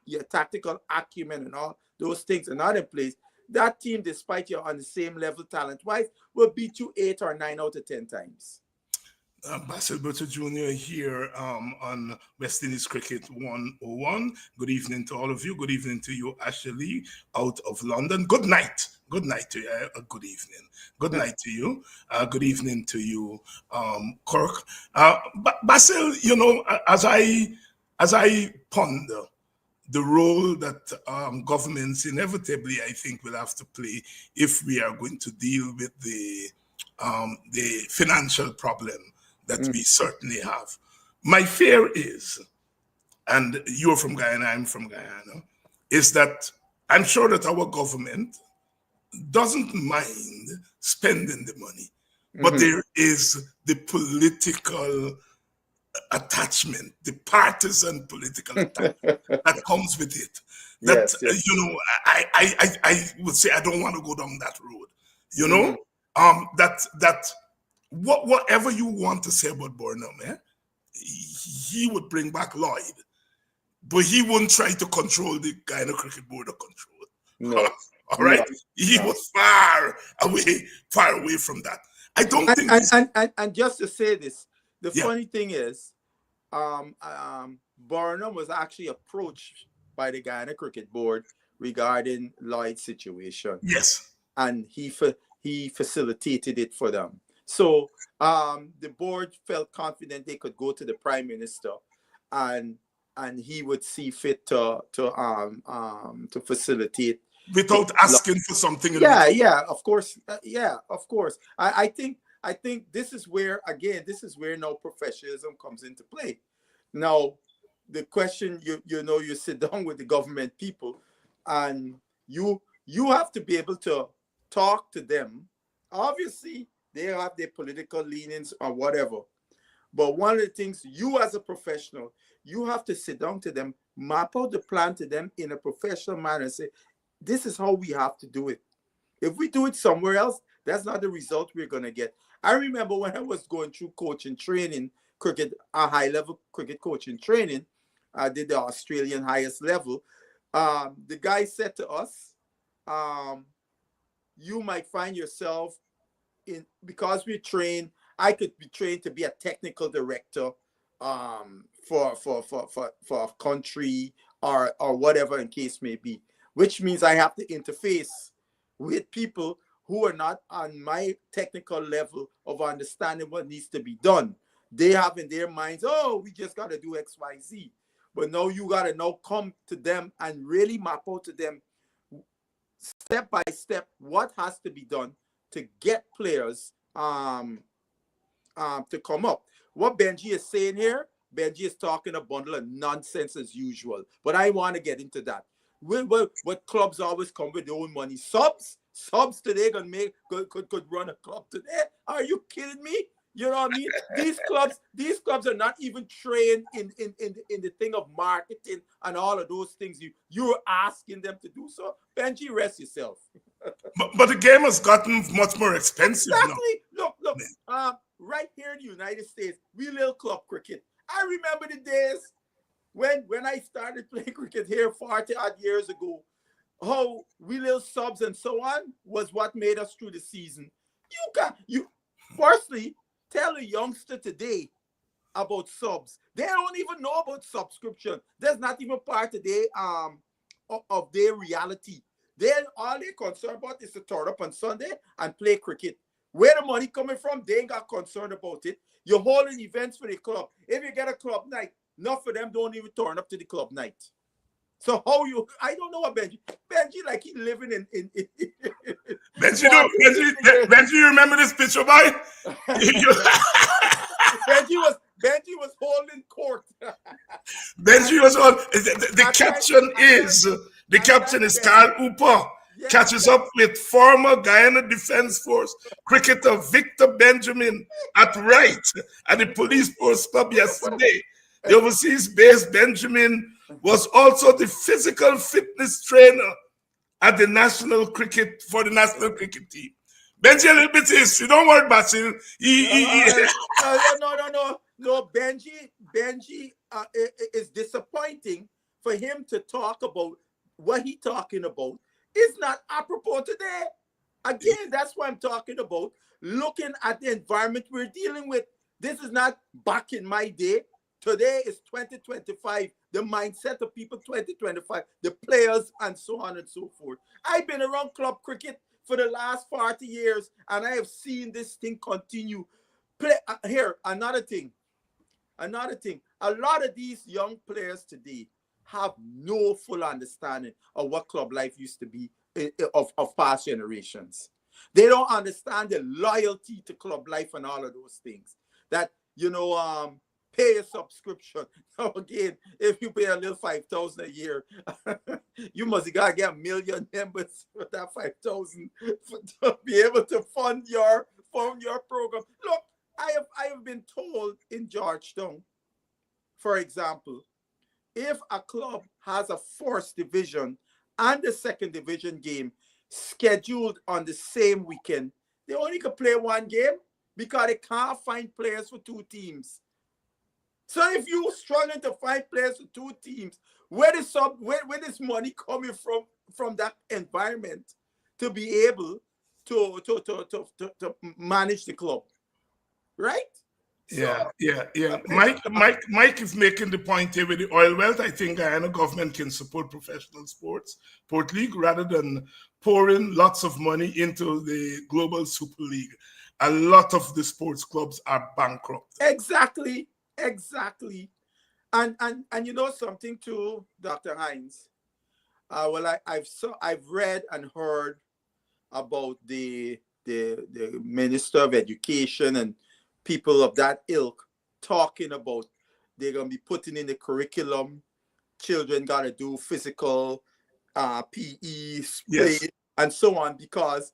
your tactical acumen and all those things are not in place, that team, despite you're on the same level talent-wise, will beat you 8 or 9 out of 10 times. Basil Berto Jr. here on West Indies Cricket 101. Good evening to all of you. Good evening to you, Ashley, out of London. Good night. Good night to you. Good evening. Good night to you. Good evening to you, Kirk. Basil, you know, as I ponder the role that governments inevitably, I think, will have to play if we are going to deal with the financial problem that we certainly have. My fear is, and you're from Guyana, I'm from Guyana, is that I'm sure that our government doesn't mind spending the money, but there is the political attachment, the partisan political attachment that comes with it. That, you know, I would say I don't want to go down that road, you know, whatever you want to say about Burnham, he would bring back Lloyd, but he wouldn't try to control the Guyana Cricket Board of Control. No. All right? No. He was far away from that. I don't think... And just to say this, the funny thing is, Burnham was actually approached by the Guyana Cricket Board regarding Lloyd's situation. Yes. And he facilitated it for them. So the board felt confident they could go to the Prime Minister, and he would see fit to facilitate without asking for something. Of course. I think this is where now professionalism comes into play. Now, the question you sit down with the government people, and you have to be able to talk to them. Obviously, they have their political leanings or whatever. But one of the things, you as a professional, you have to sit down to them, map out the plan to them in a professional manner and say, this is how we have to do it. If we do it somewhere else, that's not the result we're going to get. I remember when I was going through coaching training, a high-level cricket coaching training, I did the Australian highest level. The guy said to us, you might find yourself because we train, I could be trained to be a technical director for a country or whatever in case may be, which means I have to interface with people who are not on my technical level of understanding what needs to be done. They have in their minds, oh, we just got to do X, Y, Z. But now you got to now come to them and really map out to them step by step what has to be done to get players to come up. What Benji is saying here, Benji is talking a bundle of nonsense as usual. But I want to get into that. What clubs always come with their own money? Subs today could run a club today. Are you kidding me? You know what I mean? These clubs are not even trained in the thing of marketing and all of those things you're asking them to do. So Benji, rest yourself. but the game has gotten much more expensive exactly. now. Look. Right here in the United States, we little club cricket. I remember the days when I started playing cricket here 40 odd years ago. How we little subs and so on was what made us through the season. Firstly, tell a youngster today about subs. They don't even know about subscription. That's not even part of their reality. All they're concerned about is to turn up on Sunday and play cricket. Where the money coming from, they ain't got concerned about it. You're holding events for the club. If you get a club night, enough of them don't even turn up to the club night. So I don't know what Benji like he living in Benji, you remember this picture, boy? Benji was holding court. Benji was on. The caption is Carl Hooper. catches up with former Guyana Defense Force cricketer Victor Benjamin at right at the police force club yesterday. The overseas-based Benjamin was also the physical fitness trainer at the national cricket for the national cricket team. Benji, a little bit history. Don't worry about it. No. Benji is disappointing for him to talk about what he's talking about. It's not apropos today. Again, that's what I'm talking about. Looking at the environment we're dealing with. This is not back in my day. Today is 2025. The mindset of people 2025, the players, and so on and so forth. I've been around club cricket for the last 40 years, and I have seen this thing continue. Here, another thing. A lot of these young players today have no full understanding of what club life used to be of past generations. They don't understand the loyalty to club life and all of those things. That, pay a subscription. Now again, if you pay a little $5,000 a year, you must gotta get 1 million members for that $5,000 to be able to fund your program. Look, I have been told in Georgetown, for example, if a club has a first division and a second division game scheduled on the same weekend, they only can play one game because they can't find players for two teams. So if you're struggling to find players for two teams, where is this money coming from that environment to be able to manage the club, right? Yeah. Mike is making the point here with the oil wealth. I think Guyana government can support professional sports league rather than pouring lots of money into the global super league. A lot of the sports clubs are bankrupt. Exactly. And you know something too, Dr. Hines. I've read and heard about the Minister of Education and people of that ilk talking about they're gonna be putting in the curriculum. Children gotta do physical, PE, play, and so on, because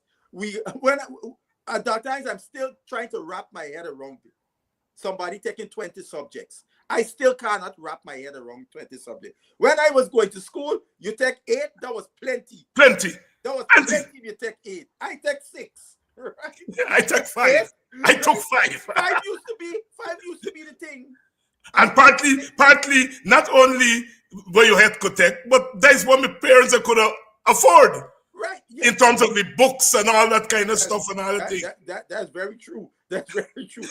Dr. Hines, I'm still trying to wrap my head around it. Somebody taking 20 subjects. I still cannot wrap my head around 20 subjects. When I was going to school, you take 8, that was plenty. Plenty. That was plenty if you take 8. I take 6. Right? I took 5. I took 5. 5 used to be the thing. And partly, not only were your head could take, but that's what my parents could afford. Right. Yes. In terms of the books and all that kind of stuff and all that thing. That's very true. That's very true.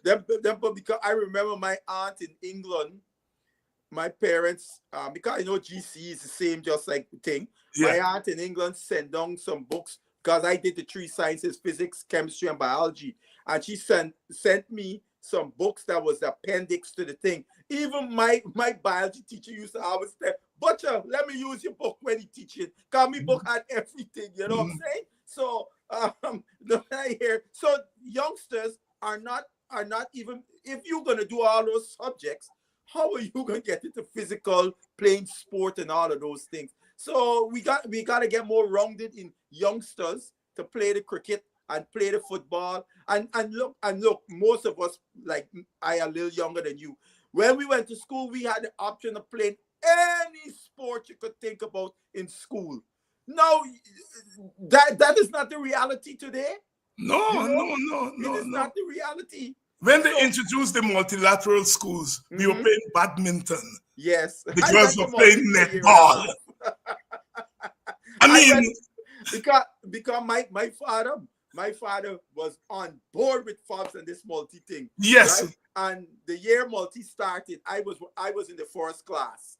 Because I remember my aunt in England, my parents, because I know GC is the same, just like the thing. Yeah. My aunt in England sent down some books because I did the 3 sciences, physics, chemistry, and biology. And she sent me some books that was the appendix to the thing. Even my biology teacher used to always say, Butcher, let me use your book when he teaching. Because my book had everything, you know what I'm saying? So so youngsters are not even, if you're gonna do all those subjects, how are you gonna get into physical, playing sport and all of those things? So we gotta get more rounded in youngsters to play the cricket and play the football. And look, most of us, like I am a little younger than you. When we went to school, we had the option of playing any sport you could think about in school. No, that is not the reality today. No. It is not the reality. When they introduced the multilateral schools, we were playing badminton. Yes. The girls were playing netball. Because my father was on board with FOBs and this multi thing. Yes. Right? And the year multi started, I was in the first class.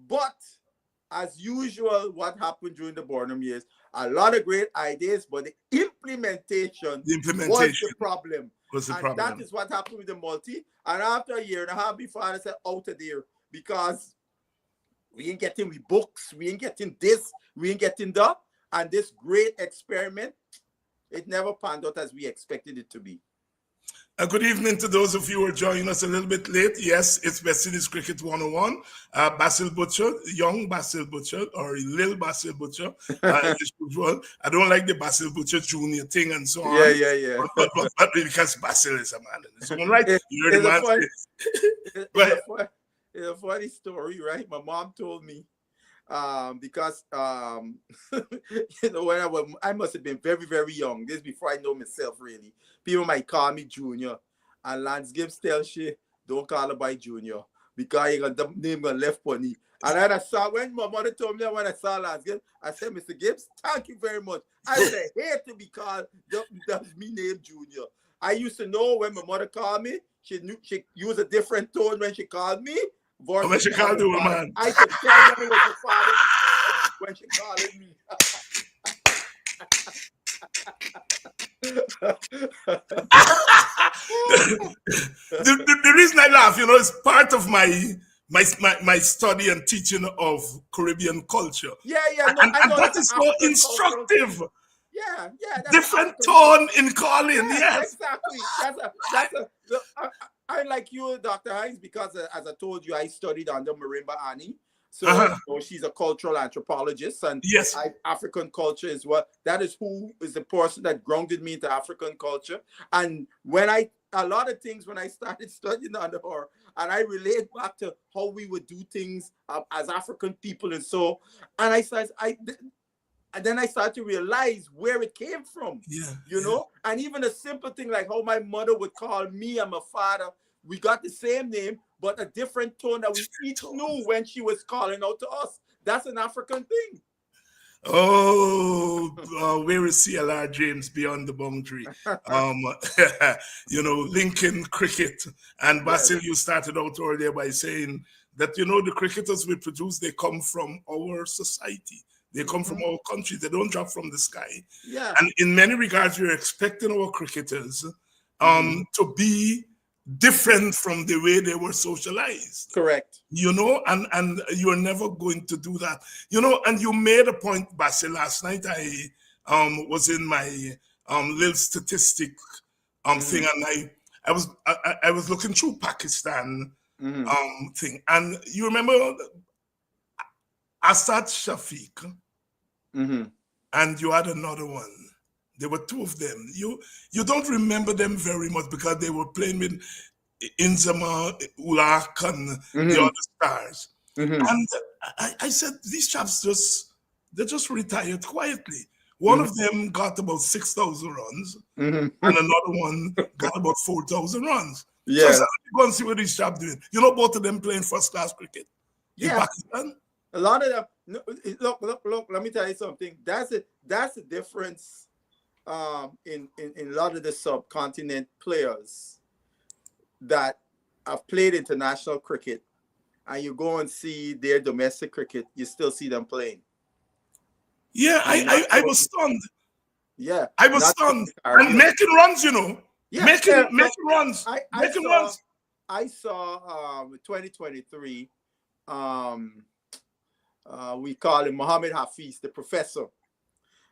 But as usual, what happened during the Barnum years, a lot of great ideas, but the implementation was the problem. That is what happened with the multi. And after a year and a half, my father said, out of there, because we ain't getting with books, we ain't getting this, we ain't getting that. And this great experiment, it never panned out as we expected it to be. Good evening to those of you who are joining us a little bit late. Yes, it's West Indies Cricket 101. Basil Butcher, young Basil Butcher, or little Basil Butcher, as usual. I don't like the Basil Butcher Jr. thing and so on. Yeah. But because Basil is a man in his own right. You heard the man say. It's a funny story, right? My mom told me, because you know, when I must have been very, very young. This before I know myself really. People might call me Junior, and Lance Gibbs tells she don't call her by Junior because you got the name gonna left funny. And then I saw when my mother told me that when I saw Lance Gibbs, I said, Mr. Gibbs, thank you very much. I would hate to be called that's me named Junior. I used to know when my mother called me, she used a different tone when she called me. When she called you, man. I could tell when it was her father when she called me. the reason I laugh, you know, is part of my study and teaching of Caribbean culture. Yeah. And that is so instructive. Culture. Yeah. Different tone in calling. Yes. Exactly. I like you, Dr. Hines, because as I told you, I studied under Marimba Annie. So, so she's a cultural anthropologist, and yes, African culture is what that is. Who is the person that grounded me into African culture? And when a lot of things when I started studying under her, and I relate back to how we would do things as African people, and so, and then I started to realize where it came from. You know, and even a simple thing like how my mother would call me and my father, we got the same name, but a different tone that we each knew when she was calling out to us. That's an African thing. Where is CLR James beyond the boundary? You know, linking cricket. And Basil, you started out earlier by saying that, you know, the cricketers we produce, they come from our society. They come from our country. They don't drop from the sky. Yeah. And in many regards, we're expecting our cricketers to be different from the way they were socialized. Correct. You know, and you're never going to do that. You know, and you made a point, Basil. Last night I was in my little statistic thing, and I was looking through Pakistan thing, and you remember Asad Shafiq, and you had another one. There were two of them. You don't remember them very much because they were playing with Inzama, Ulak, and the other stars. And I said, these chaps just retired quietly. One of them got about 6,000 runs, and another one got about 4,000 runs. Yeah. So I said, go and see what these chaps doing. You know, both of them playing first-class cricket in Pakistan. A lot of them. Look. Let me tell you something. That's the difference in a lot of the subcontinent players that have played international cricket, and you go and see their domestic cricket, you still see them playing. Yeah, I was stunned. Yeah, I was stunned. And making runs, you know. Yeah, making runs. I saw 2023. We call him Muhammad Hafiz, the professor.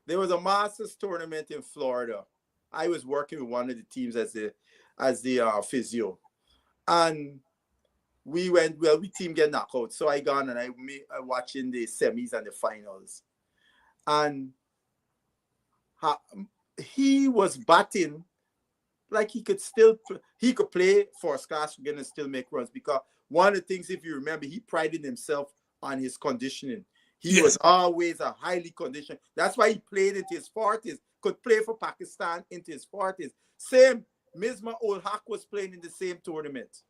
There was a Masters tournament in Florida. I was working with one of the teams as the physio, and we went. Well, we team get knocked out, so I gone and I watching the semis and the finals, and he was batting like he could play first class again and still make runs, because one of the things, if you remember, he prided himself on his conditioning. He was always a highly conditioned. That's why he played into his 40s, could play for Pakistan into his 40s. Same, Misma Ul Haq was playing in the same tournament.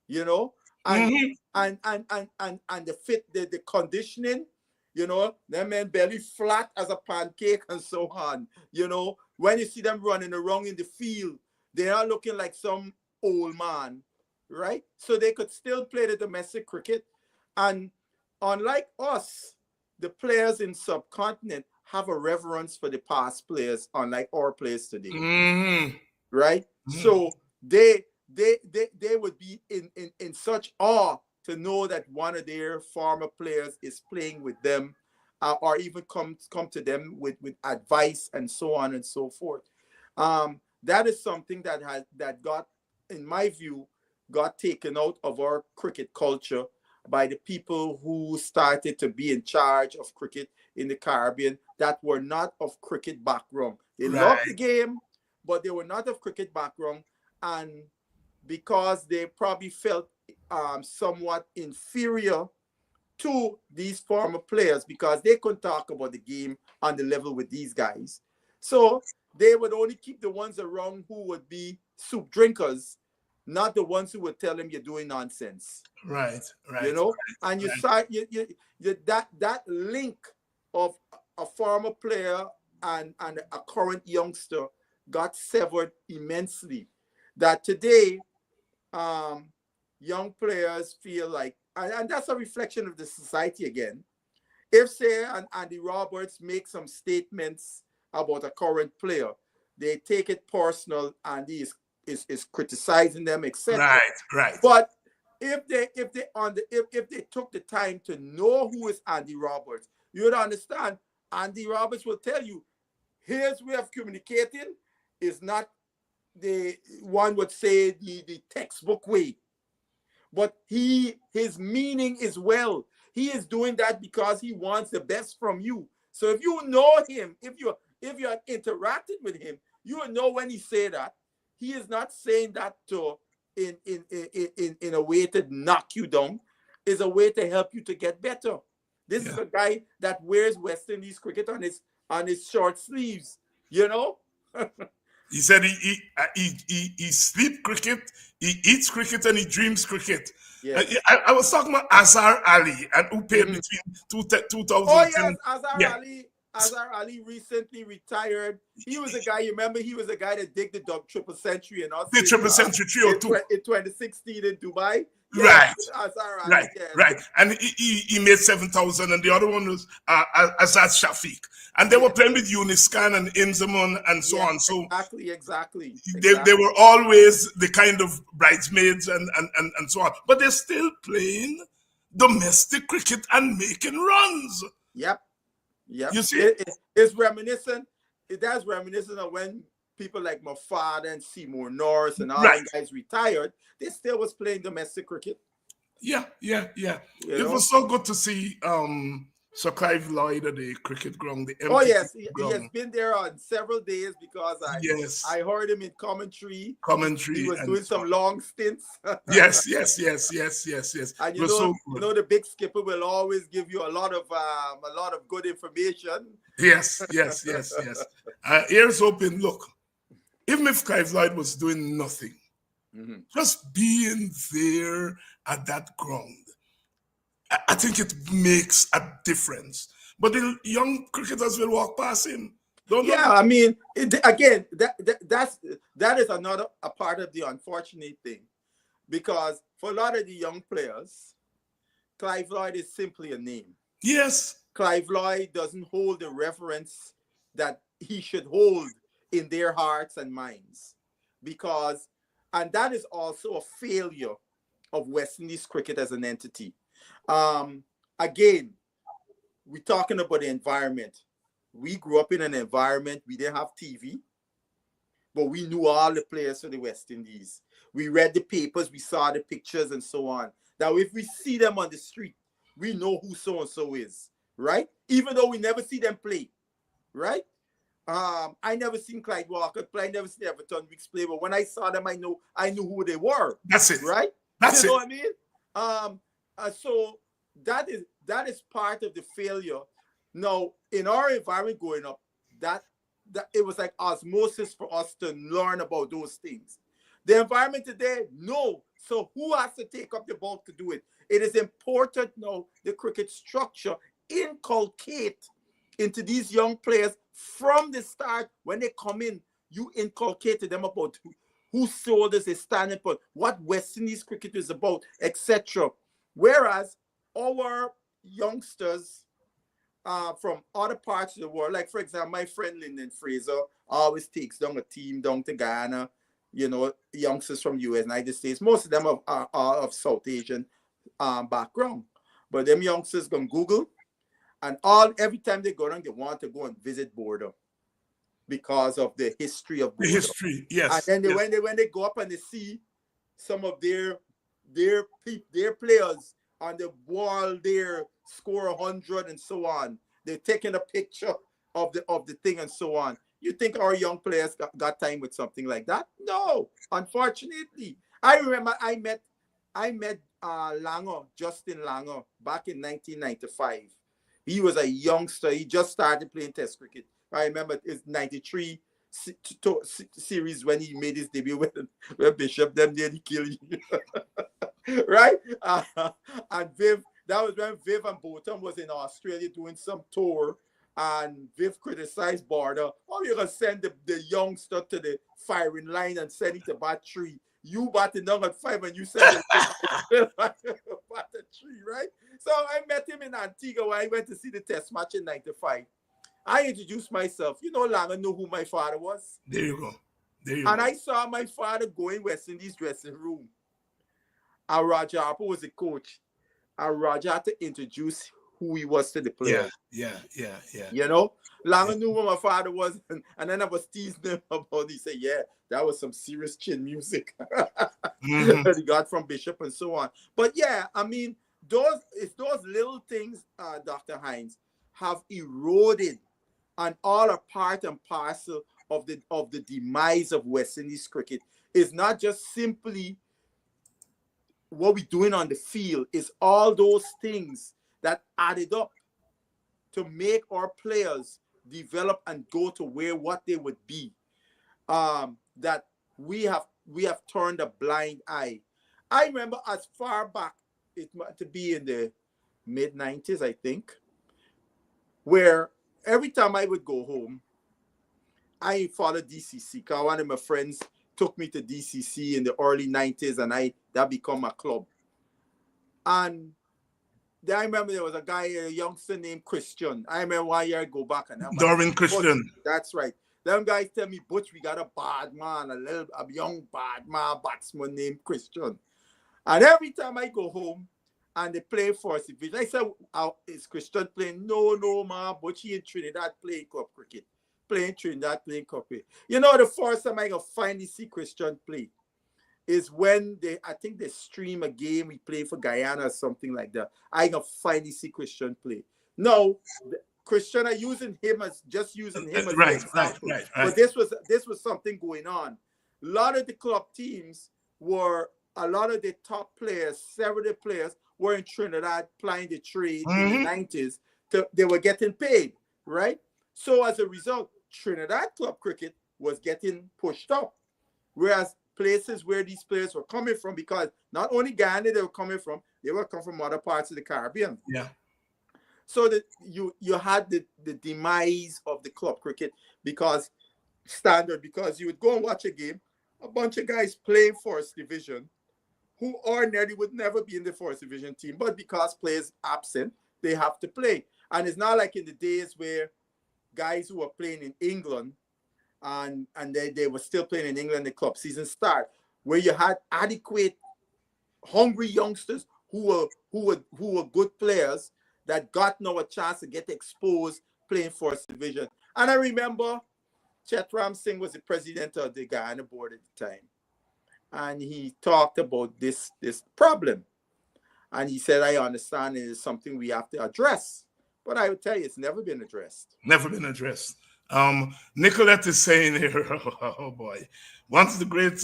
You know? And the fit, the conditioning, you know, them men belly flat as a pancake and so on. You know, when you see them running around in the field, they are looking like some old man, right? So they could still play the domestic cricket. And unlike us, the players in subcontinent have a reverence for the past players, unlike our players today, right? So they would be in such awe to know that one of their former players is playing with them, or even come to them with advice and so on and so forth. that is something that got, in my view, got taken out of our cricket culture by the people who started to be in charge of cricket in the Caribbean that were not of cricket background. They loved the game, but they were not of cricket background, and because they probably felt somewhat inferior to these former players because they couldn't talk about the game on the level with these guys. So they would only keep the ones around who would be soup drinkers, not the ones who would tell them you're doing nonsense. Right. You know, and you saw that link of a former player and a current youngster got severed immensely. That today, young players feel like, and that's a reflection of the society again. If, say, Andy Roberts makes some statements about a current player, they take it personal and he is criticizing them, etc. Right. But if they took the time to know who is Andy Roberts, you would understand. Andy Roberts will tell you his way of communicating is not the one would say the textbook way, but his meaning is well. He is doing that because he wants the best from you. So if you know him, if you are interacting with him, you will know when he say that he is not saying that to in a way to knock you down. Is a way to help you to get better. This is a guy that wears West Indies cricket on his short sleeves, you know. He said he sleeps cricket, he eats cricket, and he dreams cricket. Yes. I was talking about Azhar Ali, and who played between 2000. Oh yes, Azhar Ali recently retired. He was a guy, you remember, he was a guy that did the triple century and the triple century 302 in 2016 in Dubai. Yes, Azhar Ali, right. And he made 7,000, and the other one was Azad Shafiq. And they were playing with Yunus Khan and Inzamon and so on. So exactly. They were always the kind of bridesmaids and so on. But they're still playing domestic cricket and making runs. Yep. You see? It's reminiscent. That's reminiscent of when people like my father and Seymour Norris and all those guys retired. They still was playing domestic cricket. Yeah. It was so good to see Sir Clive Lloyd at the cricket ground. He has been there on several days because I heard him in commentary. He was doing some long stints. Yes. And you know the big skipper will always give you a lot of good information. Yes. Here's hoping. Look, even if Clive Lloyd was doing nothing, just being there at that ground, I think it makes a difference. But the young cricketers will walk past him. I mean, again, that is a part of the unfortunate thing, because for a lot of the young players, Clive Lloyd is simply a name. Yes. Clive Lloyd doesn't hold the reverence that he should hold in their hearts and minds, and that is also a failure of West Indies cricket as an entity. Again, we're talking about the environment. We grew up in an environment, we didn't have TV, but we knew all the players for the West Indies. We read the papers, we saw the pictures and so on. Now, if we see them on the street, we know who so-and-so is, right? Even though we never see them play, right? I never seen Clyde Walker play, I never seen Everton Weeks play, but when I saw them, I knew who they were. That's it. Right? That's you know what I mean? So that is part of the failure. Now, in our environment growing up, that it was like osmosis for us to learn about those things. The environment today, no. So who has to take up the bulk to do it? It is important now the cricket structure inculcate into these young players from the start. When they come in, you inculcate to them about whose shoulders they stand upon, what West Indies cricket is about, etc. Whereas our youngsters from other parts of the world, like for example, my friend Lyndon Fraser always takes down a team down to Guyana, youngsters from United States. Most of them are of South Asian background. But them youngsters gonna Google, and every time they go down, they want to go and visit border. because of the history of the boredom. history. Yes. And then yes. when they go up and they see some of their players on the wall there score 100 and so on, they're taking a picture of the thing and so on. You think our young players got time with something like that? No, unfortunately. I remember I met Langer, Justin Langer, back in 1995. He was a youngster. He just started playing Test cricket. I remember his 93 series when he made his debut with Bishop. Them nearly killed you. Right? And Viv, that was when Viv and Botham was in Australia doing some tour. And Viv criticized Border. Oh, you're going to send the youngster to the firing line and send him to bat 3. You batting down at 5 and you send him to bat 3, right? So I met him in Antigua when I went to see the test match in 95. I introduced myself. You know, Langer knew who my father was. There you go. And I saw my father go in West Indies dressing room. And Roger Harper was the coach. And Roger had to introduce who he was to the players. Yeah. You know, Langer knew who my father was, and then I was teasing him about. He said, "Yeah, that was some serious chin music that he got from Bishop and so on." But yeah, I mean, those little things, Dr. Hines, have eroded, and all are part and parcel of the demise of West Indies cricket. It's not just simply what we're doing on the field; it's all those things that added up to make our players develop and go to what they would be. That we have turned a blind eye. I remember as far back, it might be in the mid-90s, I think, where every time I would go home, I followed DCC because one of my friends took me to DCC in the early 90s, and that became a club. And then I remember there was a guy, a youngster named Christian. I remember 1 year I go back and Darwin Christian. That's right. Them guys tell me, Butch, we got a bad man, a young bad man batsman named Christian. And every time I go home and they play First Division, I said, is Christian playing? No, man, Butch, he in Trinidad playing cup cricket. Playing Trinidad, playing cup cricket. You know, the first time I can finally see Christian play is when I think they stream a game we play for Guyana or something like that. I can finally see Christian play. No, Christian are using him as an example. Right. But this was something going on. A lot of the club teams a lot of the top players, several of the players were in Trinidad playing the trade in the 90s. They were getting paid, right? So as a result, Trinidad club cricket was getting pushed up. Whereas places where these players were coming from, because not only Guyana they were coming from, they were coming from other parts of the Caribbean. Yeah. So that you had the demise of the club cricket because you would go and watch a game, a bunch of guys playing First Division who ordinarily would never be in the First Division team, but because players absent, they have to play. And it's not like in the days where guys who were playing in England and they were still playing in England, the club season start, where you had adequate, hungry youngsters who were good players that got now a chance to get exposed playing First Division. And I remember Chetram Singh was the president of the Guyana board at the time, and he talked about this problem, and he said, "I understand it is something we have to address," but I would tell you, it's never been addressed. Never been addressed. Nicolette is saying here, oh boy, once the great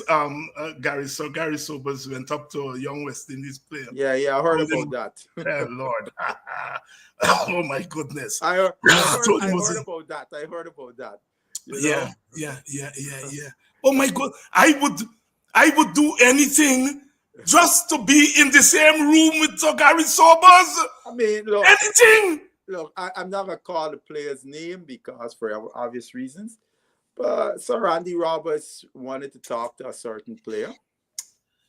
Gary Sobers went up to a young West Indies player. Yeah, I heard about that. Oh, Lord. Oh my goodness. I heard about that. You know? Yeah. Oh my God. I would do anything just to be in the same room with Gary Sobers. I mean, look, anything. Look, I'm not going to call the player's name because for obvious reasons, but Sir Randy Roberts wanted to talk to a certain player,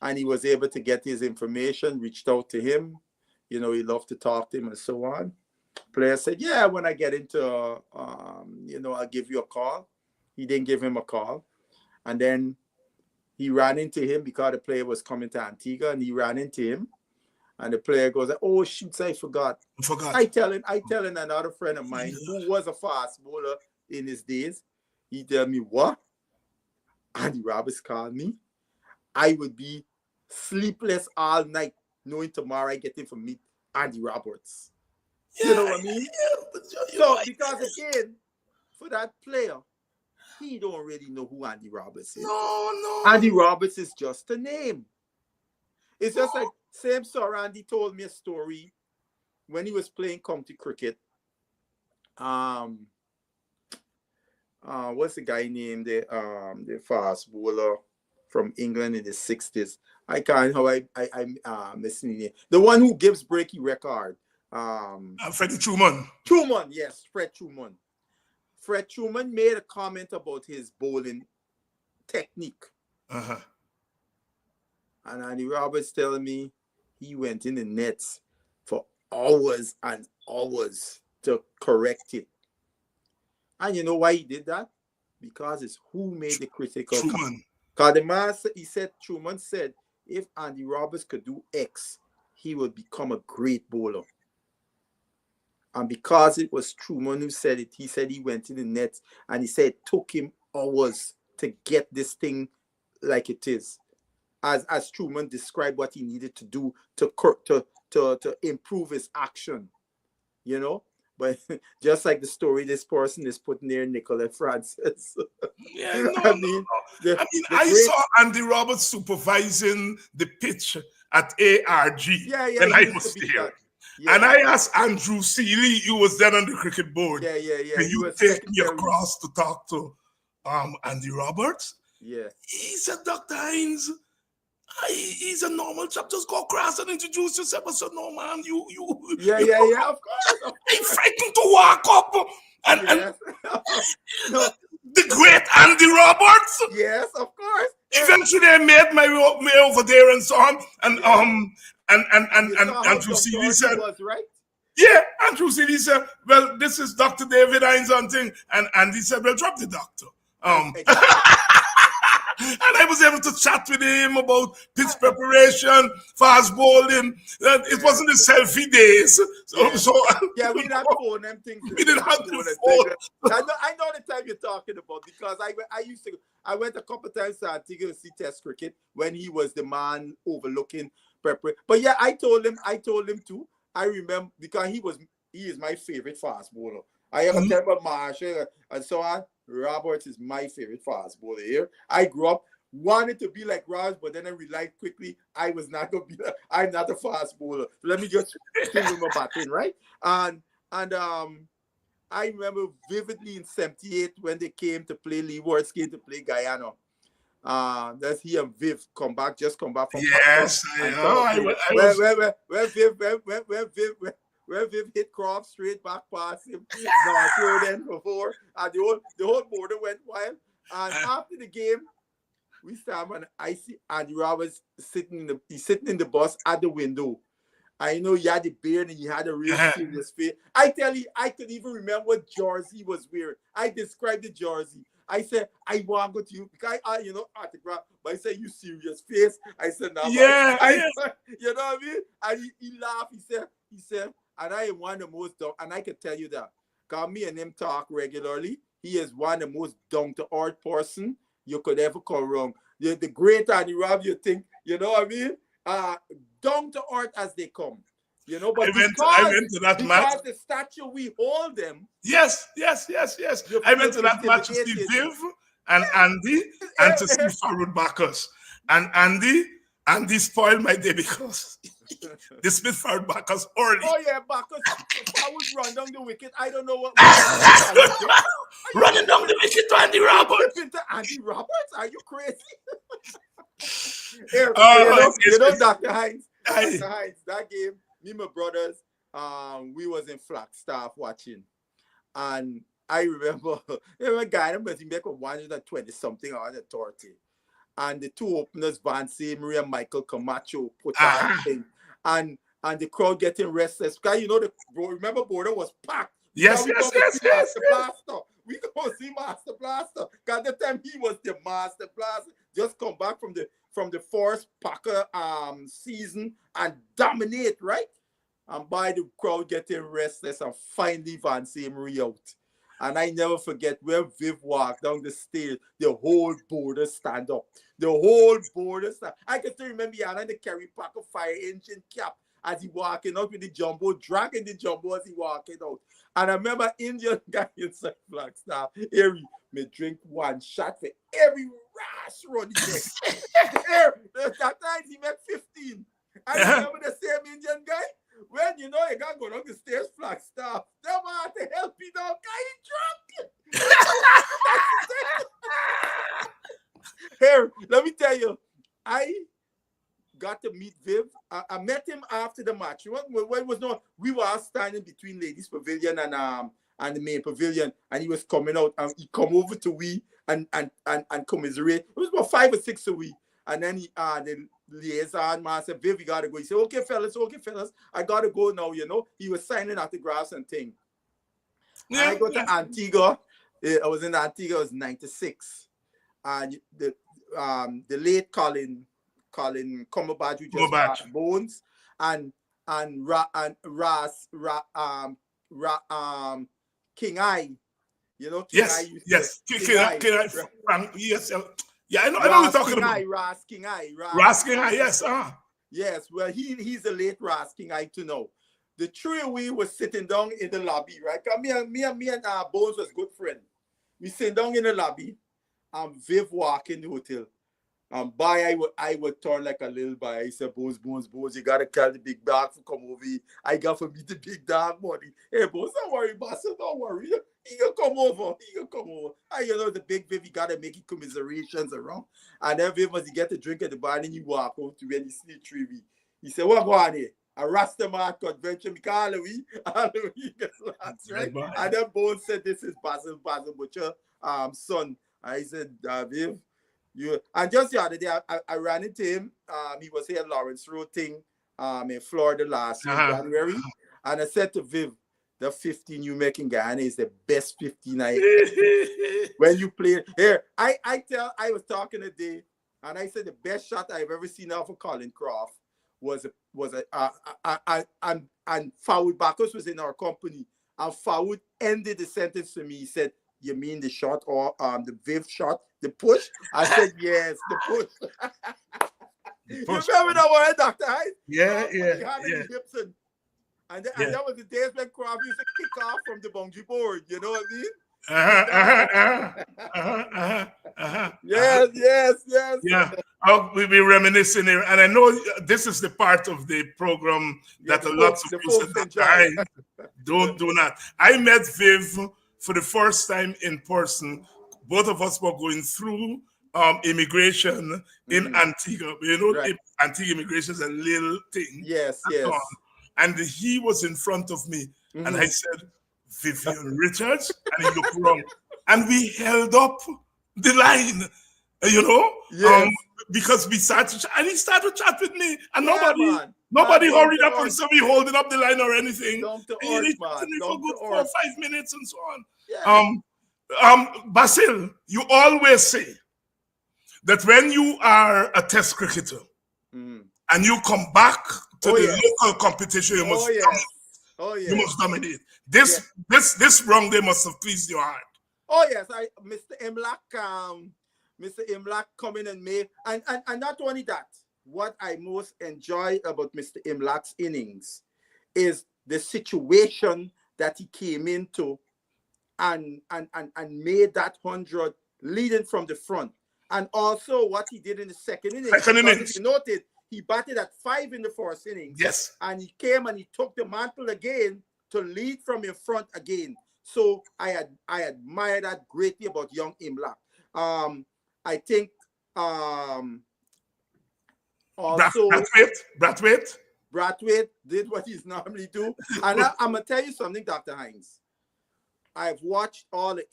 and he was able to get his information, reached out to him. You know, he loved to talk to him and so on. Player said, yeah, when I get into, I'll give you a call. He didn't give him a call. And then he ran into him because the player was coming to Antigua, and he ran into him. And the player goes, "Oh, shoots, I forgot." I telling another friend of mine who was a fast bowler in his days. He tell me, what? Andy Roberts called me. I would be sleepless all night knowing tomorrow I get him from meet Andy Roberts. You know what I mean? So, because again, for that player, he don't really know who Andy Roberts is. No. Andy Roberts is just a name. It's just like, same Sir Andy told me a story when he was playing county cricket. What's the guy named the fast bowler from England in the 60s? I can't how I missing the name. The one who gives breaky record. Freddie Truman. Truman, yes, Fred Truman. Fred Truman made a comment about his bowling technique. Uh-huh. And Andy Roberts telling me he went in the nets for hours and hours to correct it. And you know why he did that? Because it's who made the critical Truman. Because the man, Truman said, if Andy Roberts could do X, he would become a great bowler. And because it was Truman who said it, he said he went in the nets and he said it took him hours to get this thing like it is. As Truman described what he needed to do to improve his action, you know. But just like the story this person is putting there, Nicola Francis. Yeah, I saw Andy Roberts supervising the pitch at ARG when I was there. Yeah. And I asked Andrew Seeley, who was then on the cricket board, can you take me across to talk to Andy Roberts? Yeah. He said, Dr. Hines, he's a normal chap. Just go across and introduce yourself. I said, no, man, you. Of course. I'm frightened to walk up and no. The great Andy Roberts. Yes, of course. Eventually, I made my way over there and so on. And Andrew Seeley said, right? Yeah, Andrew Seeley said, well, this is Dr. David Hines on thing. And he said, well, drop the doctor. And I was able to chat with him about pitch preparation, fast bowling. It wasn't the selfie days. Yeah, we didn't have phone them things. We didn't have the phone. I know the time you're talking about because I went a couple times to Antigua to see Test cricket when he was the man overlooking preparation. But yeah, I told him too. I remember because he is my favorite fast bowler. I have a temper Marshall and so on. Roberts is my favorite fast bowler here. I grew up wanted to be like Roberts, but then I realized quickly I'm not a fast bowler. So let me just think with my batting, right? And I remember vividly in '78 when they came to play Leewards came to play Guyana. That's he and Viv come back from yes, I know. Where Viv hit Croft straight back past him, no, then before, and the whole border went wild. And after the game, we stand and I see Andy Roberts sitting in the bus at the window. I know he had the beard and he had a real serious face. I tell you, I could even remember what jersey he was wearing. I described the jersey. I said, I want to go to you because I autograph. But I said, you serious face? I said, no. Yeah. You know what I mean? And he laughed. He said, and I am one of the most down, and I can tell you that. Because me and him talk regularly. He is one of the most down-to-earth person you could ever come wrong. The great Andy Rob, you think, you know what I mean? Down-to-earth as they come. You know, but I went to that match. Because the statue we hold them. Yes. I went to that match to see Viv and Andy and to see Farrod Bacchus. And Andy spoiled my day because they split Farrod Bacchus early. Oh yeah, Bacchus. I was run down the wicket. I don't know what. Running down the wicket to Andy Roberts. To Andy Roberts? Are you crazy? You know, Dr. Hines. Dr. Hines, that game, me and my brothers, we was in Flagstaff watching. And I remember, Guyana, but he make a 120 something or 130. And the two openers, Vance Marie and Michael Camacho, put out thing. And the crowd getting restless. Because remember border was packed. Yes. We go see Master Blaster. Because the time he was the Master Blaster, just come back from the Forest Packer season and dominate, right? And by the crowd getting restless and finally Vance Marie out. And I never forget where Viv walked down the stairs, the whole border stand up. The whole border stand. I can still remember Yana the Kerry Parker fire engine cap as he walking out with the jumbo, dragging the jumbo as he walking out. And I remember Indian guy inside Flagstaff, Harry, may drink one shot for every rash run he makes. That time he made 15. I remember the same Indian guy. When you know you gotta go down the stairs, Flagstaff, they want to help you now, guy, he drunk. Here, let me tell you, I got to meet Viv. I met him after the match. We were all standing between ladies pavilion and the main pavilion, and he was coming out, and he come over to we and commiserate. It was about 5 or 6 of we, and then the liaison man said, Viv, we gotta go. He said, okay, fellas, I gotta go now, you know. He was signing autographs and thing. I go to Antigua. I was in Antigua, it was 96. And the late Colin Cumberbatch, who just passed, Bones, and King I, you know. King I yes. Yeah, I know what you're talking about. Ras King I, yes. Yes, well, he's the late Ras King I to know. The three of we was sitting down in the lobby, right? Me and Bones was good friend. We sitting down in the lobby, and Viv walk in the hotel. I would turn like a little boy. I said, Bones, you gotta carry the big bag for come over here. I got for me the big dog money. Hey, Bones, don't worry, boss, don't worry. He gonna come over. And you know, the big Viv, he gotta make commiserations around. And then Viv, as he get a drink at the bar, and he walk over to when he see the tree. He said, what go on here? A Rastaman convention, we call it, right? And then Bones said, this is Basil Butcher, son. I said, Viv, and just the other day, I ran into him. He was here at Lawrence Road thing in Florida last year, January. And I said to Viv, the 15 you make in Guyana is the best 15 when you play. Here, I was talking today, and I said the best shot I've ever seen off of Colin Croft was and Fawad Bacchus was in our company, and Fawad ended the sentence to me. He said, you mean the shot or the Viv shot, the push? I said, yes, the push. You remember that one, Dr. Hyde? Yeah. And that was the days when Kraft used to kick off from the bungee board, you know what I mean? Yes. Yeah, we'll be reminiscing here. And I know this is the part of the program that a lot of people said, don't do that. I met Viv for the first time in person. Both of us were going through immigration in Antigua. You know, Antigua immigration is a little thing. Yes. And he was in front of me. And I said, Vivian Richards? And he looked wrong. And we held up the line, you know? Yes. Because we started, and he started to chat with me. And nobody hurried up and said we holding up the line or anything. Down to And he earth, for good 4 or 5 minutes and so on. Yeah. Basil, you always say that when you are a test cricketer and you come back to the local competition, you must you must dominate. This wrong day must have pleased your heart. Oh yes, Mr. Imlak coming and made, and not only that, what I most enjoy about Mr. Imlak's innings is the situation that he came into and made that 100 leading from the front. And also what he did in the second innings. If you noted, he batted at 5 in the first innings. Yes. And he came and he took the mantle again to lead from in front again. So I admire that greatly about young Imlak. I think also Brathwaite did what he's normally do. And I'm gonna tell you something, Dr. Hines. I've watched all the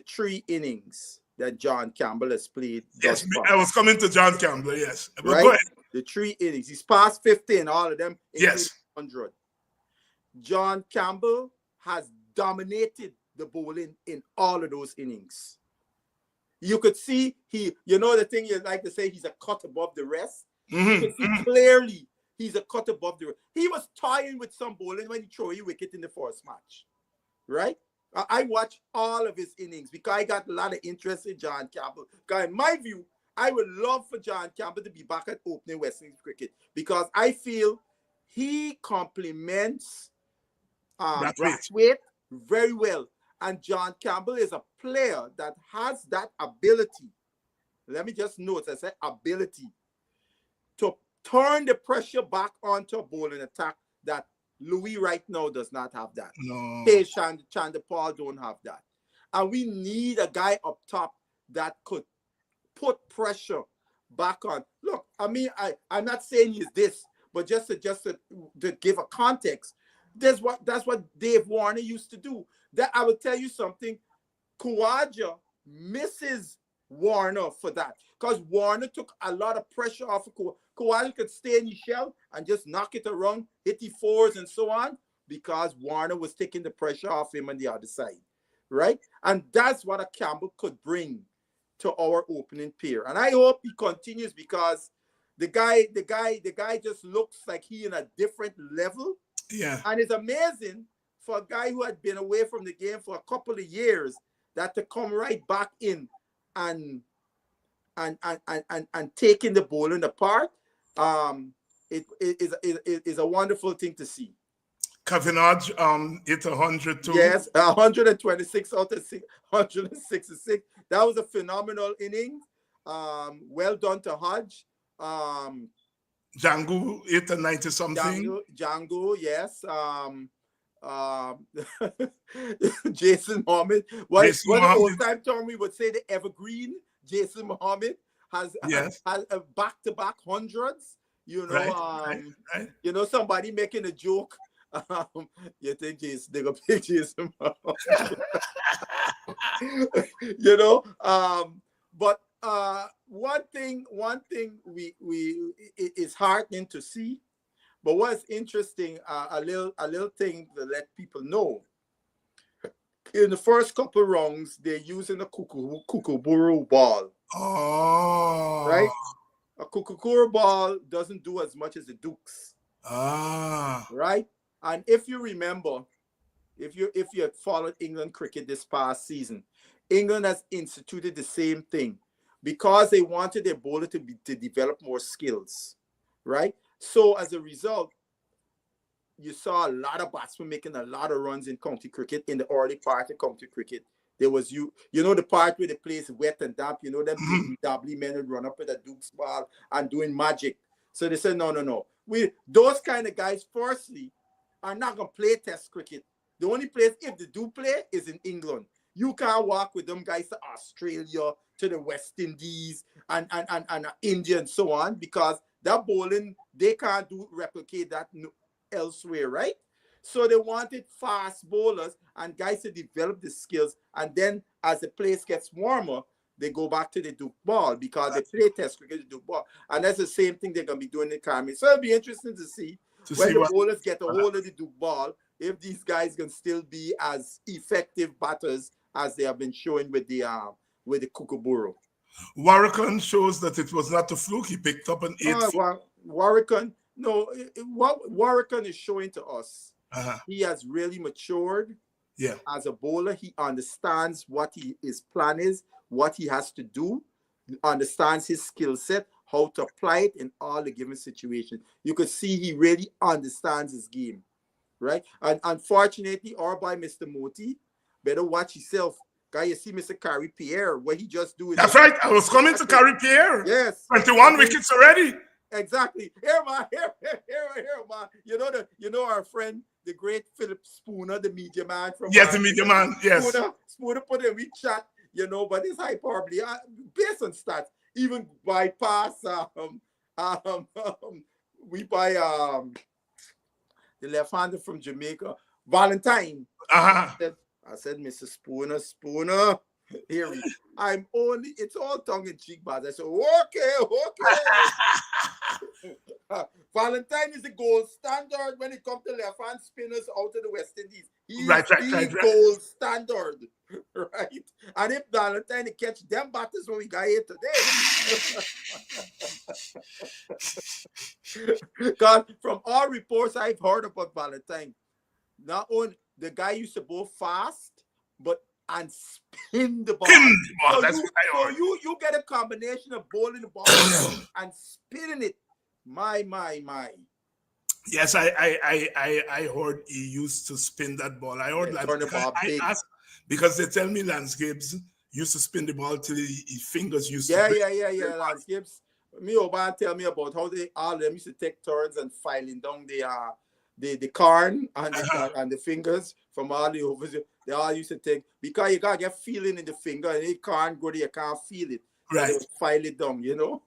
3 innings that John Campbell has played. Yes, I was coming to John Campbell, yes. But right? Go ahead. The 3 innings. He's passed 50 in all of them. Yes. 100. John Campbell has dominated the bowling in all of those innings. You could see you know the thing you like to say, he's a cut above the rest. You could see clearly he's a cut above the rest. He was toying with some bowling when he threw a wicket in the first match. Right? I watch all of his innings because I got a lot of interest in John Campbell. Because in my view, I would love for John Campbell to be back at opening West Indies cricket because I feel he complements Brathwaite very well. And John Campbell is a player that has that ability. Let me just note, I said ability to turn the pressure back onto a bowling attack that Louis right now does not have that. No. Chandapal don't have that. And we need a guy up top that could put pressure back on. Look, I mean, I'm not saying he's this, but just to give a context, that's what Dave Warner used to do. That I will tell you something, Khawaja misses Warner for that because Warner took a lot of pressure off of Khawaja. Could stay in his shell and just knock it around, hit the fours and so on because Warner was taking the pressure off him on the other side, right? And that's what a Campbell could bring to our opening pair. And I hope he continues because the guy just looks like he in a different level. Yeah. And it's amazing for a guy who had been away from the game for a couple of years that to come right back in and taking the bowling apart. It is a wonderful thing to see. Kevin Hodge hit 100 too. Yes, 126 out of 166. That was a phenomenal inning. Well done to Hodge. Django hit a 90 something. Django, yes. Jason Mohammed. What old time term we would say the evergreen Jason Mohammed has back-to-back hundreds. You know, right. You know, somebody making a joke. You think they're gonna pick Jason Mohammed. You know, but one thing we is heartening to see. But what's interesting, a little thing to let people know. In the first couple of rounds, they're using a kookaburra ball. Oh. Right? A kookaburra ball doesn't do as much as the Dukes. Right? And if you remember, if you had followed England cricket this past season, England has instituted the same thing because they wanted their bowler to develop more skills. Right? So as a result, you saw a lot of batsmen making a lot of runs in county cricket in the early part of county cricket. There was you know the part where the place wet and damp, you know, them dabbly men would run up with a Duke's ball and doing magic. So they said, no. Those kind of guys, firstly, are not gonna play test cricket. The only place, if they do play, is in England. You can't walk with them guys to Australia, to the West Indies, and India and so on, because that bowling, they can't replicate that elsewhere, right? So they wanted fast bowlers and guys to develop the skills. And then as the place gets warmer, they go back to the Duke ball because they play test cricket, the Duke ball. And that's the same thing they're going to be doing in the Caribbean. So it'll be interesting to see when the bowlers get a hold of the Duke ball, if these guys can still be as effective batters as they have been showing with the kookaburra. Warrican shows that it was not a fluke. He picked up an 8. Warrican, no, what Warrican is showing to us, he has really matured as a bowler. He understands what his plan is, what he has to do, understands his skill set, how to apply it in all the given situations. You could see he really understands his game, right? And unfortunately, our boy, Mr. Moti, better watch himself. Guy, you see Mr. Carrie Pierre, what he just do is... That's right. I was coming to Carrie Pierre. Yes. 21 wickets already. Exactly. Here, man. You know our friend, the great Philip Spooner, the media man from... Yes, the media man. Yes. Spooner put in, we chat, you know, but it's hyperbole. Based on stats, even bypass, we buy the left-hander from Jamaica, Valentine. I said, Mr. Spooner, here we it's all tongue-in-cheek, but I said, okay. Valentine is the gold standard when it comes to left-hand spinners out of the West Indies. He's the gold standard, right? And if Valentine catch them batters when we got here today, because from all reports I've heard about Valentine, not only the guy used to bowl fast but and spin the ball. Spin the ball. So That's you, what I heard. you get a combination of bowling the ball and spinning it. My. Yes, I heard he used to spin that ball. I heard Turn the ball big. I asked, because they tell me Lance Gibbs used to spin the ball till his fingers used to. Yeah. Lance Gibbs. Me over tell me about how they all them used to take turns and filing down the corn and the fingers from all the overs. They all used to take, because you gotta get feeling in the finger, and it can't go there, you can't feel it. Right. So file it down, you know.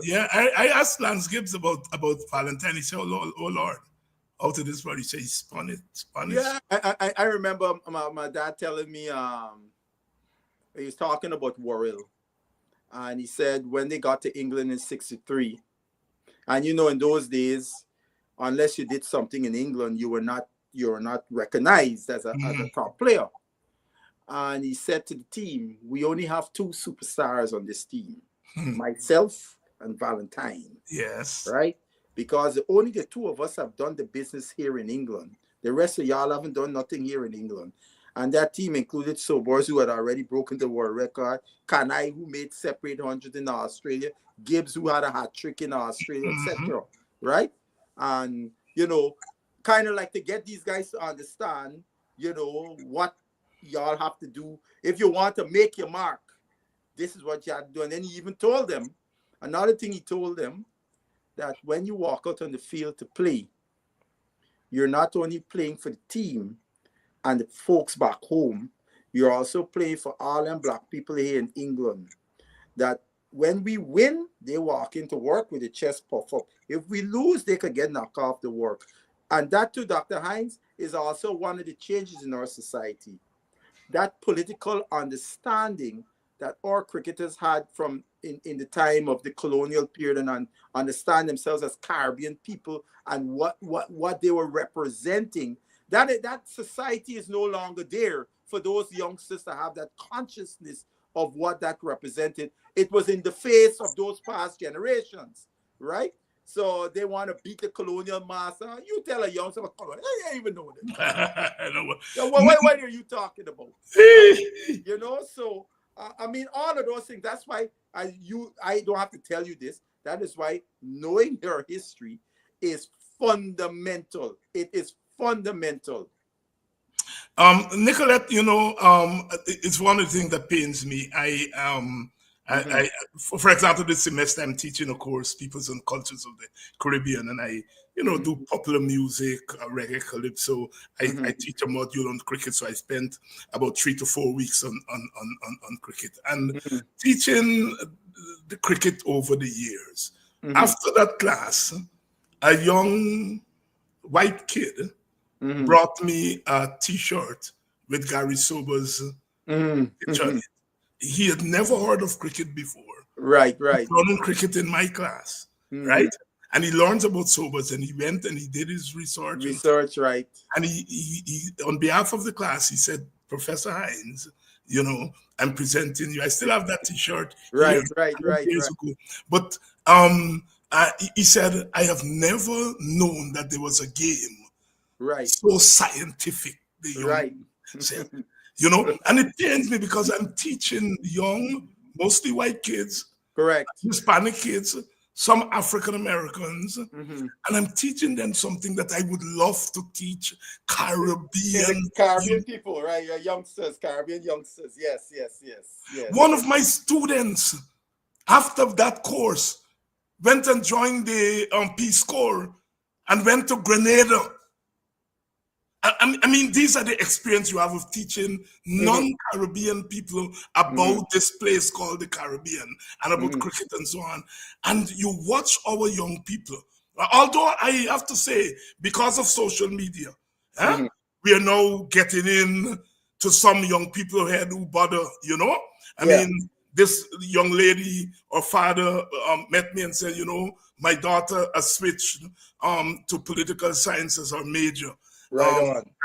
Yeah, I asked Lance Gibbs about Valentine. He said, "Oh Lord, out of this body." He said he spun it. Yeah, I remember my dad telling me he was talking about Worrell, and he said when they got to England in '63, and you know in those days, unless you did something in England, you were not recognized as a top player. And he said to the team, we only have 2 superstars on this team, myself and Valentine. Yes. Right? Because only the 2 of us have done the business here in England. The rest of y'all haven't done nothing here in England. And that team included Sobers, who had already broken the world record, Kanai, who made separate 100 in Australia, Gibbs, who had a hat trick in Australia, etc. Right? And, you know, kind of like to get these guys to understand, you know, what y'all have to do. If you want to make your mark, this is what you have to do. And then he even told them, another thing he told them, that when you walk out on the field to play, you're not only playing for the team and the folks back home, you're also playing for all them black people here in England. That when we win, they walk into work with the chest puff up. If we lose, they could get knocked off the work. And that too, Dr. Hines, is also one of the changes in our society. That political understanding that our cricketers had from in the time of the colonial period, and understand themselves as Caribbean people and what they were representing, that society is no longer there for those youngsters to have that consciousness of what that represented. It was in the face of those past generations, right? So they want to beat the colonial master. You tell a youngster, I don't even know that. What are you talking about? You know, so I mean, all of those things. That's why I don't have to tell you this. That is why knowing your history is fundamental. It is fundamental. Nicolette, you know, it's one of the things that pains me. For example, this semester I'm teaching a course, Peoples and Cultures of the Caribbean, and I, you know, do popular music, reggae, calypso. I teach a module on cricket, so I spent about 3 to 4 weeks on cricket and teaching the cricket over the years. After that class, a young white kid brought me a T-shirt with Gary Sober's picture on it. He had never heard of cricket before. Right. He's learning cricket in my class, right? And he learns about Sobers, and he went and he did his research. Right. And he on behalf of the class, he said, Professor Hines, you know, I'm presenting you. I still have that T-shirt. Right. Ago. But he said, I have never known that there was a game so scientific. Said, you know, and it pains me because I'm teaching young, mostly white kids, Hispanic kids, some African Americans, and I'm teaching them something that I would love to teach Caribbean people, right? Youngsters, Caribbean youngsters. Yes. One of my students, after that course, went and joined the Peace Corps and went to Grenada. I mean, these are the experience you have of teaching non-Caribbean people about this place called the Caribbean and about cricket and so on. And you watch our young people. Although I have to say, because of social media, we are now getting in to some young people here who bother, you know? I mean, this young lady or father met me and said, you know, my daughter has switched to political science as her major.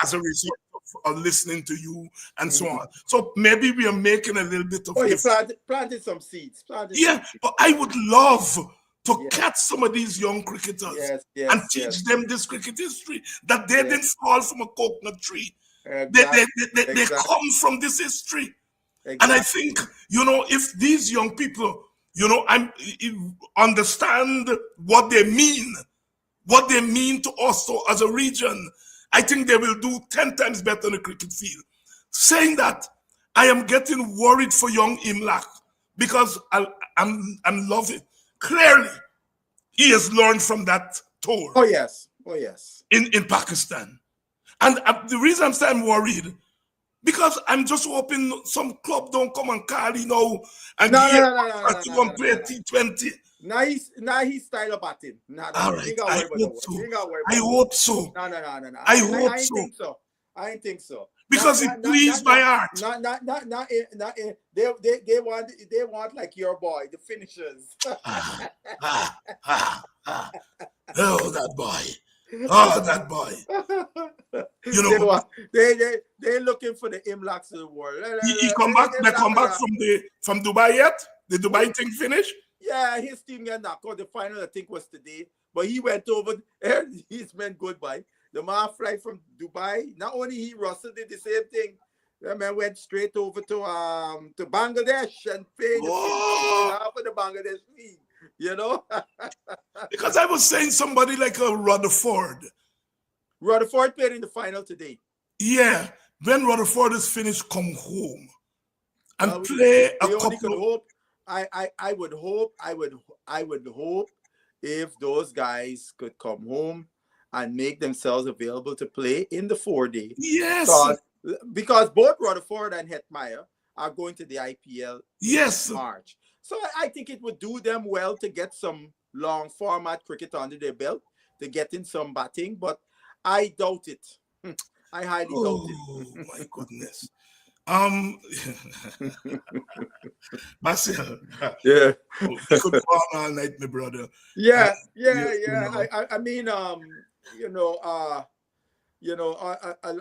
As a result of listening to you and so on. So maybe we are making a little bit of... you planted some seeds. But I would love to catch some of these young cricketers and teach them this cricket history, that they didn't fall from a coconut tree. They come from this history. Exactly. And I think, if these young people, understand what they mean to us as a region, I think they will do 10 times better on the cricket field. Saying that, I am getting worried for young Imlach because I'm loving. Clearly, he has learned from that tour. Oh yes. In Pakistan. And the reason I'm saying worried, because I'm just hoping some club don't come and call, and go and play T20. Now he's style of batting. All right, I hope so. No. I hope so. I ain't think so. Because it pleased my heart. They want like your boy, the finishers. Oh, that boy. They're looking for the Imlachs of the world. He come back. They come back from Dubai yet? The Dubai thing finished? Yeah, his team got knocked out. The final, I think, was today. But he went over. He's meant goodbye. The man fly from Dubai. Not only he, Russell did the same thing. The man went straight over to Bangladesh and paid half of the Bangladesh league. Because I was saying somebody like a Rutherford. Rutherford played in the final today. Yeah, when Rutherford is finished, come home and play a couple. I would hope if those guys could come home and make themselves available to play in the 4-day. Yes. Because both Rutherford and Hetmeyer are going to the IPL in March. So I think it would do them well to get some long format cricket under their belt, to get in some batting, but I doubt it. I highly doubt it. Oh my goodness. Marcel. Yeah. We could go on all night, my brother. Yeah.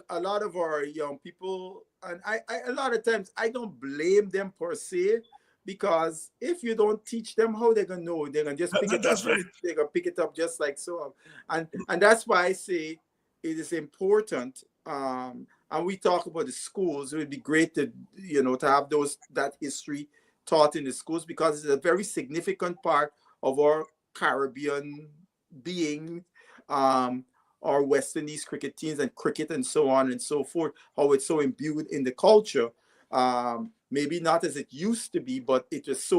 A lot of our young people, and a lot of times I don't blame them per se, because if you don't teach them, how they're gonna know? They're gonna just pick it up. Right. They're gonna pick it up just like so. And that's why I say it is important. And we talk about the schools. It would be great to to have that history taught in the schools, because it's a very significant part of our Caribbean being, our West Indies cricket teams and cricket and so on and so forth. How it's so imbued in the culture. Maybe not as it used to be, but it was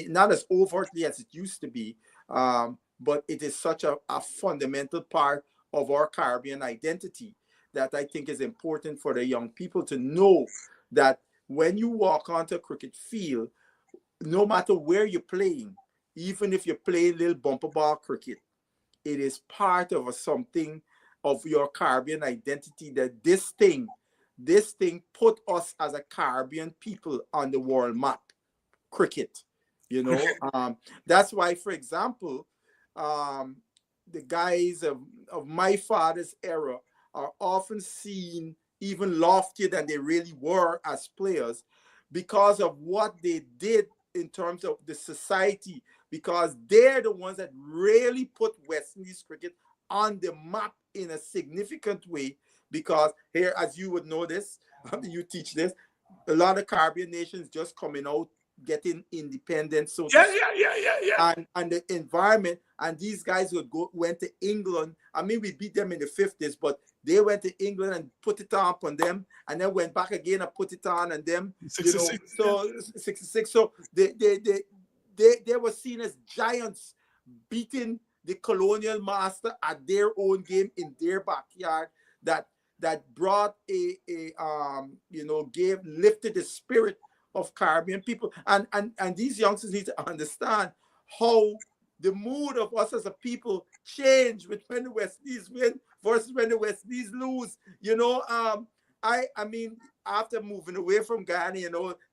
not as overtly as it used to be, but it is such a fundamental part of our Caribbean identity that I think is important for the young people to know, that when you walk onto a cricket field, no matter where you're playing, even if you're playing little bumper ball cricket, it is part of something of your Caribbean identity, that this thing put us as a Caribbean people on the world map, cricket. That's why, for example, the guys of my father's era are often seen even loftier than they really were as players, because of what they did in terms of the society, because they're the ones that really put West Indies cricket on the map in a significant way. Because here, as you would know this, you teach this, a lot of Caribbean nations just coming out, getting independent. So yeah. And the environment, and these guys went to England. I mean, we beat them in the 50s, but they went to England and put it on them, and then went back again and put it on them. 66. So 66. So they were seen as giants, beating the colonial master at their own game in their backyard. That brought lifted the spirit of Caribbean people, and these youngsters need to understand how the mood of us as a people change with when the West Indies win versus when the West Indies lose. I mean, after moving away from Guyana,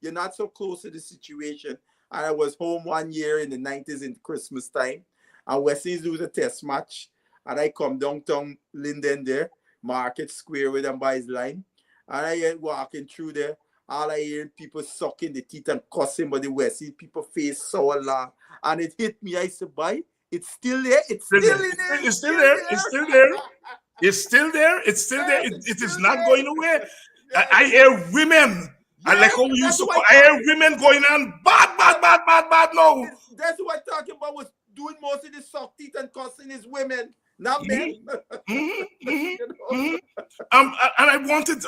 you're not so close to the situation. And I was home one year in the 90s in Christmas time, and West Indies lose a test match, and I come downtown Linden there, Market Square with them by his line, and I walking through there. All I hear people sucking the teeth and cussing, but the West Indies people face sour laugh, and it hit me. I said, "Boy, it's still there. It's still in there. It's still there. It's still there. It's still there. It's still there. Yes, It it's is still not there. going away. Yes. I hear women. I like how we used to call. I hear women going on bad. No. That's what I'm talking about. Was doing most of the soft teeth and cussing is women, not men. You know? And I wanted,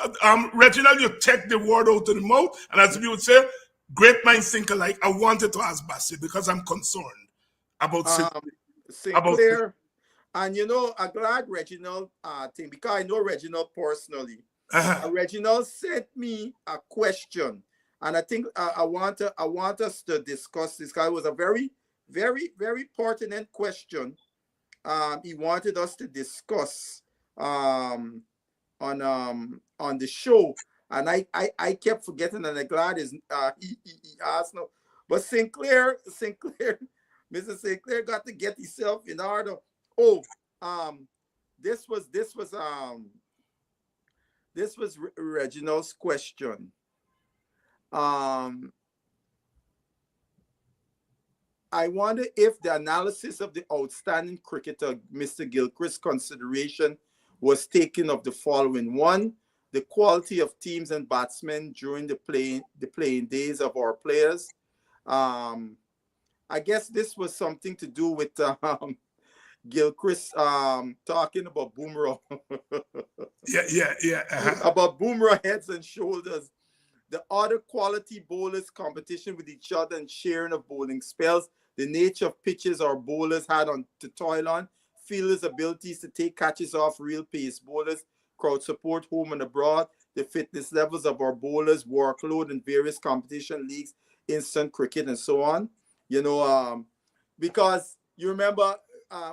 Reginald, you take the word out of the mouth, and as you would say, great minds think alike. I wanted to ask Bassett because I'm concerned about Sinclair. And you know, I'm glad Reginald thing, because I know Reginald personally. Reginald sent me a question, and I think I want us to discuss this, because it was a very, very, very pertinent question. He wanted us to discuss on the show, and I kept forgetting, and I'm glad he asked no. But Sinclair, Mr. Sinclair got to get himself in order. Oh, this was Reginald's question. I wonder if the analysis of the outstanding cricketer, Mr. Gilchrist's consideration was taken of the following. One, the quality of teams and batsmen during the playing days of our players. I guess this was something to do with Gilchrist talking about Bumrah. About Bumrah heads and shoulders. The other quality bowlers competition with each other and sharing of bowling spells. The nature of pitches our bowlers had on to toil on. Fielders' abilities to take catches off real pace bowlers. Crowd support home and abroad. The fitness levels of our bowlers. Workload in various competition leagues. Instant cricket and so on. You know, because you remember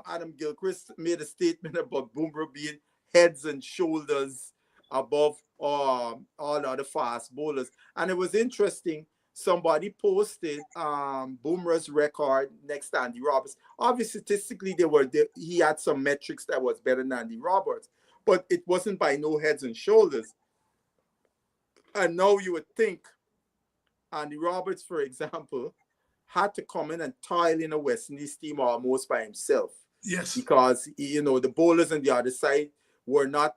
Adam Gilchrist made a statement about Bumrah being heads and shoulders above all other fast bowlers. And it was interesting. Somebody posted Bumrah's record next to Andy Roberts. Obviously, statistically, he had some metrics that was better than Andy Roberts, but it wasn't by no heads and shoulders. And now you would think Andy Roberts, for example, had to come in and toil in a West Indies team almost by himself. Yes. Because, you know, the bowlers on the other side were not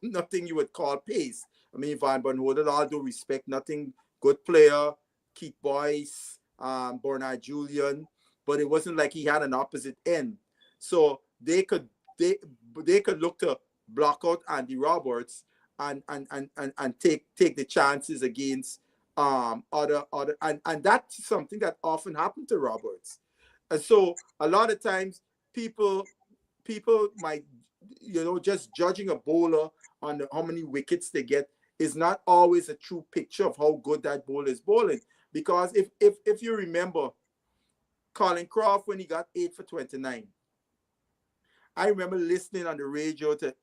nothing you would call pace. I mean, Van Bonhoeffer, all due respect, nothing, good player, Keith Boyce, Bernard Julian, but it wasn't like he had an opposite end. So they could look to block out Andy Roberts and take the chances against other and that's something that often happened to Roberts. And so a lot of times people might, you know, just judging a bowler on how many wickets they get is not always a true picture of how good that bowler is bowling. Because if you remember Colin Croft when he got 8 for 29, I remember listening on the radio to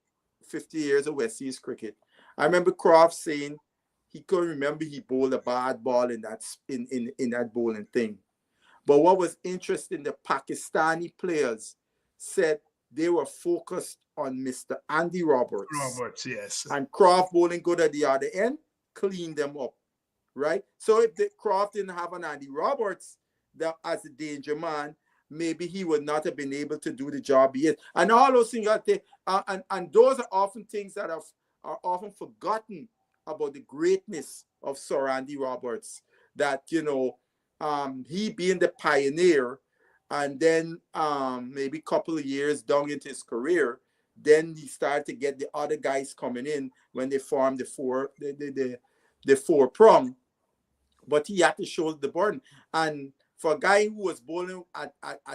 50 years of West Indies cricket. I remember Croft saying he couldn't remember he bowled a bad ball in that bowling thing. But what was interesting, the Pakistani players said they were focused on Mr. Andy Roberts. Roberts, yes. And Croft bowling good at the other end, cleaned them up, right? So if Croft didn't have an Andy Roberts as a danger man, maybe he would not have been able to do the job he is. And all those things, and those are often things that are often forgotten about the greatness of Sir Andy Roberts. That, you know, he being the pioneer, and then maybe a couple of years down into his career, then he started to get the other guys coming in when they formed the four prong. But he had to shoulder the burden. And for a guy who was bowling at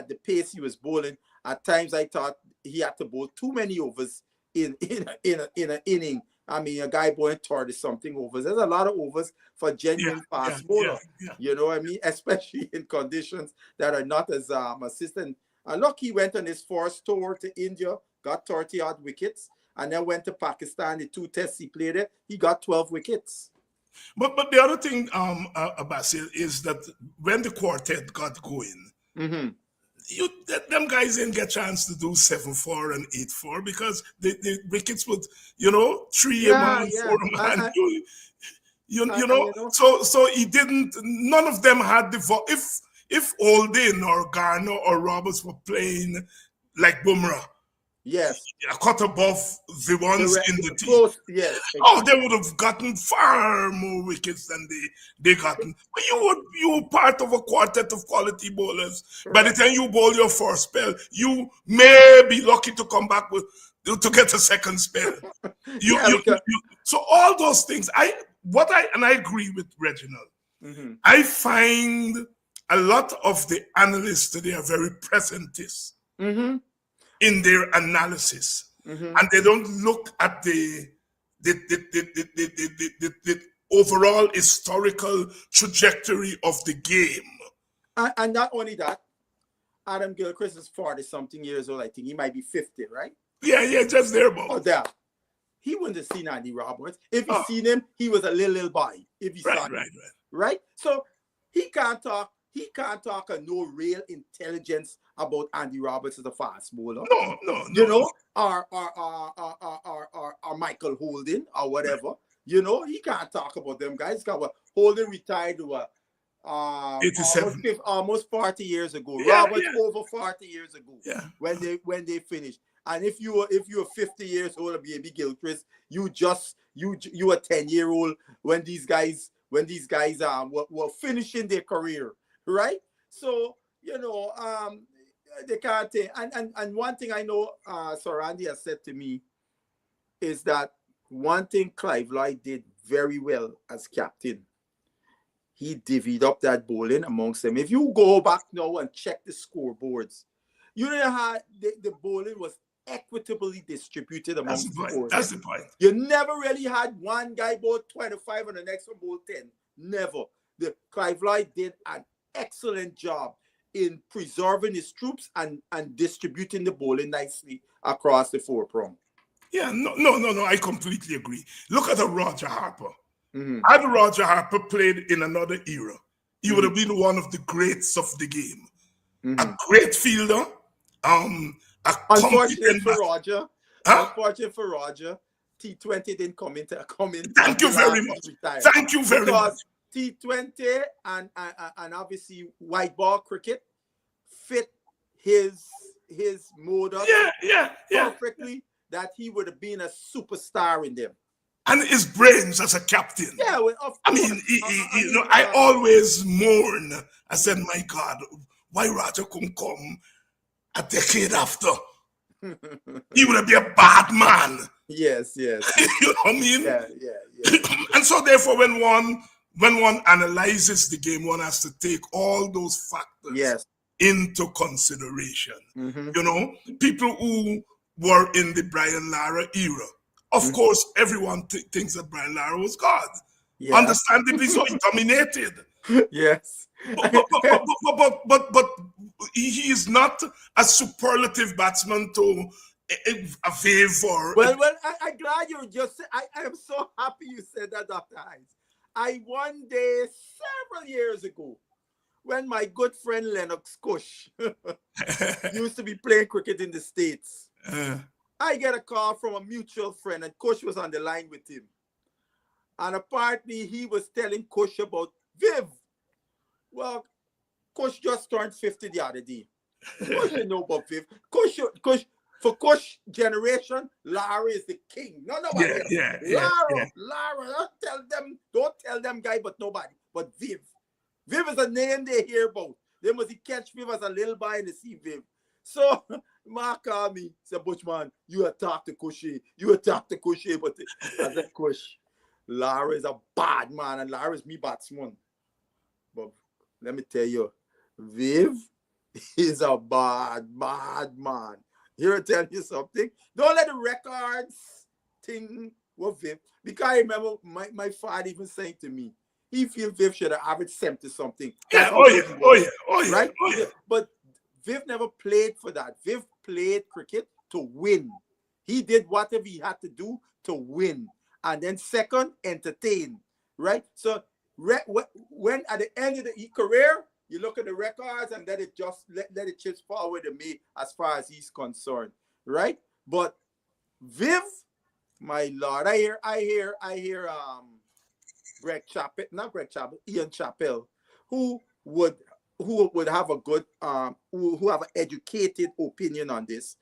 the pace he was bowling, at times I thought he had to bowl too many overs in an inning. I mean, a guy bowling 30-something overs. There's a lot of overs for genuine fast bowler. You know what I mean? Especially in conditions that are not as assistant. And look, he went on his first tour to India, got 30-odd wickets, and then went to Pakistan. The 2 tests he played there, he got 12 wickets. But the other thing, Basil, is that when the quartet got going, them guys didn't get a chance to do 7-4 and 8-4 because the wickets would, you know, 3 a man, 4 a man. You know, so he didn't. None of them had the if Oldin or Garner or Roberts were playing like Bumrah, Yes. A cut above the ones in the team. Close, yes. Oh, they would have gotten far more wickets than they gotten. But you were part of a quartet of quality bowlers. By the time you bowl your first spell, you may be lucky to come back to get a second spell. So all those things, I agree with Reginald. Mm-hmm. I find a lot of the analysts today are very presentist in their analysis, and they don't look at the overall historical trajectory of the game. And not only that, Adam Gilchrist is 40-something years old. I think he might be 50, right? Yeah, just thereabout. Oh, there. He wouldn't have seen Andy Roberts. If he seen him, he was a little boy. If he saw him. Right? So he can't talk of no real intelligence about Andy Roberts as a fast bowler. No. You know, or Michael Holden or whatever. You know, he can't talk about them guys. Holden retired to 87. almost 40 years ago. Yeah, Roberts over 40 years ago. Yeah. When they finished. And if you were 50 years old, baby Gilchrist, you a 10-year-old when these guys were finishing their career, right? So you know, they can't take. And one thing I know, Sir Randy has said to me, is that one thing Clive Lloyd did very well as captain. He divvied up that bowling amongst them. If you go back now and check the scoreboards, you know how the bowling was equitably distributed amongst the board. That's the point. You never really had one guy bowl 25 and the next one bowl 10. Never. The Clive Lloyd did an excellent job in preserving his troops and distributing the bowling nicely across the four prong. Yeah, no, I completely agree. Look at a Roger Harper. Had Roger Harper played in another era, he would have been one of the greats of the game. A great fielder, Unfortunate for Roger. Unfortunate for Roger, T20 didn't come in. Thank you very much. Thank you very much. T20 and obviously white ball cricket fit his modus perfectly. That he would have been a superstar in them. And his brains as a captain. Yeah, well, of course. I mean, I always mourn. I said, my God, why Roger couldn't come a decade after? He would have been a bad man. Yes. You know what I mean? Yeah. And so therefore, when one analyzes the game, one has to take all those factors into consideration. You know, people who were in the Brian Lara era. Of course, everyone thinks that Brian Lara was God. Yeah. Understandably so, he dominated. Yes. But he is not a superlative batsman to a favor. Well, I'm glad you just said, I am so happy you said that, Dr. Hines. One day, several years ago, when my good friend Lennox Cush used to be playing cricket in the States, I get a call from a mutual friend, and Cush was on the line with him. And apparently, he was telling Cush about Viv. Well, Cush just turned 50 the other day. Cush didn't know about Viv. For Cush generation, Larry is the king. Nobody else. Lara. Don't tell them guy, but nobody. But Viv. Viv is a name they hear about. They must catch Viv as a little boy and they see Viv. So, Mark called me, said, Butchman, you attack the Cushy. But I said, Cush, Lara is a bad man, and Lara is me batsman. But let me tell you, Viv is a bad man. Here I tell you something. Don't let the records thing with Viv. Because I remember my father even saying to me, he feels Viv should have averaged 70-something. Yeah, right? But Viv never played for that. Viv played cricket to win. He did whatever he had to do to win. And then second, entertain. Right? So when at the end of the career, you look at the records and let it chips forward to me as far as he's concerned. Right? But Viv, my Lord, I hear Ian Chappell, who would have a good who have an educated opinion on this.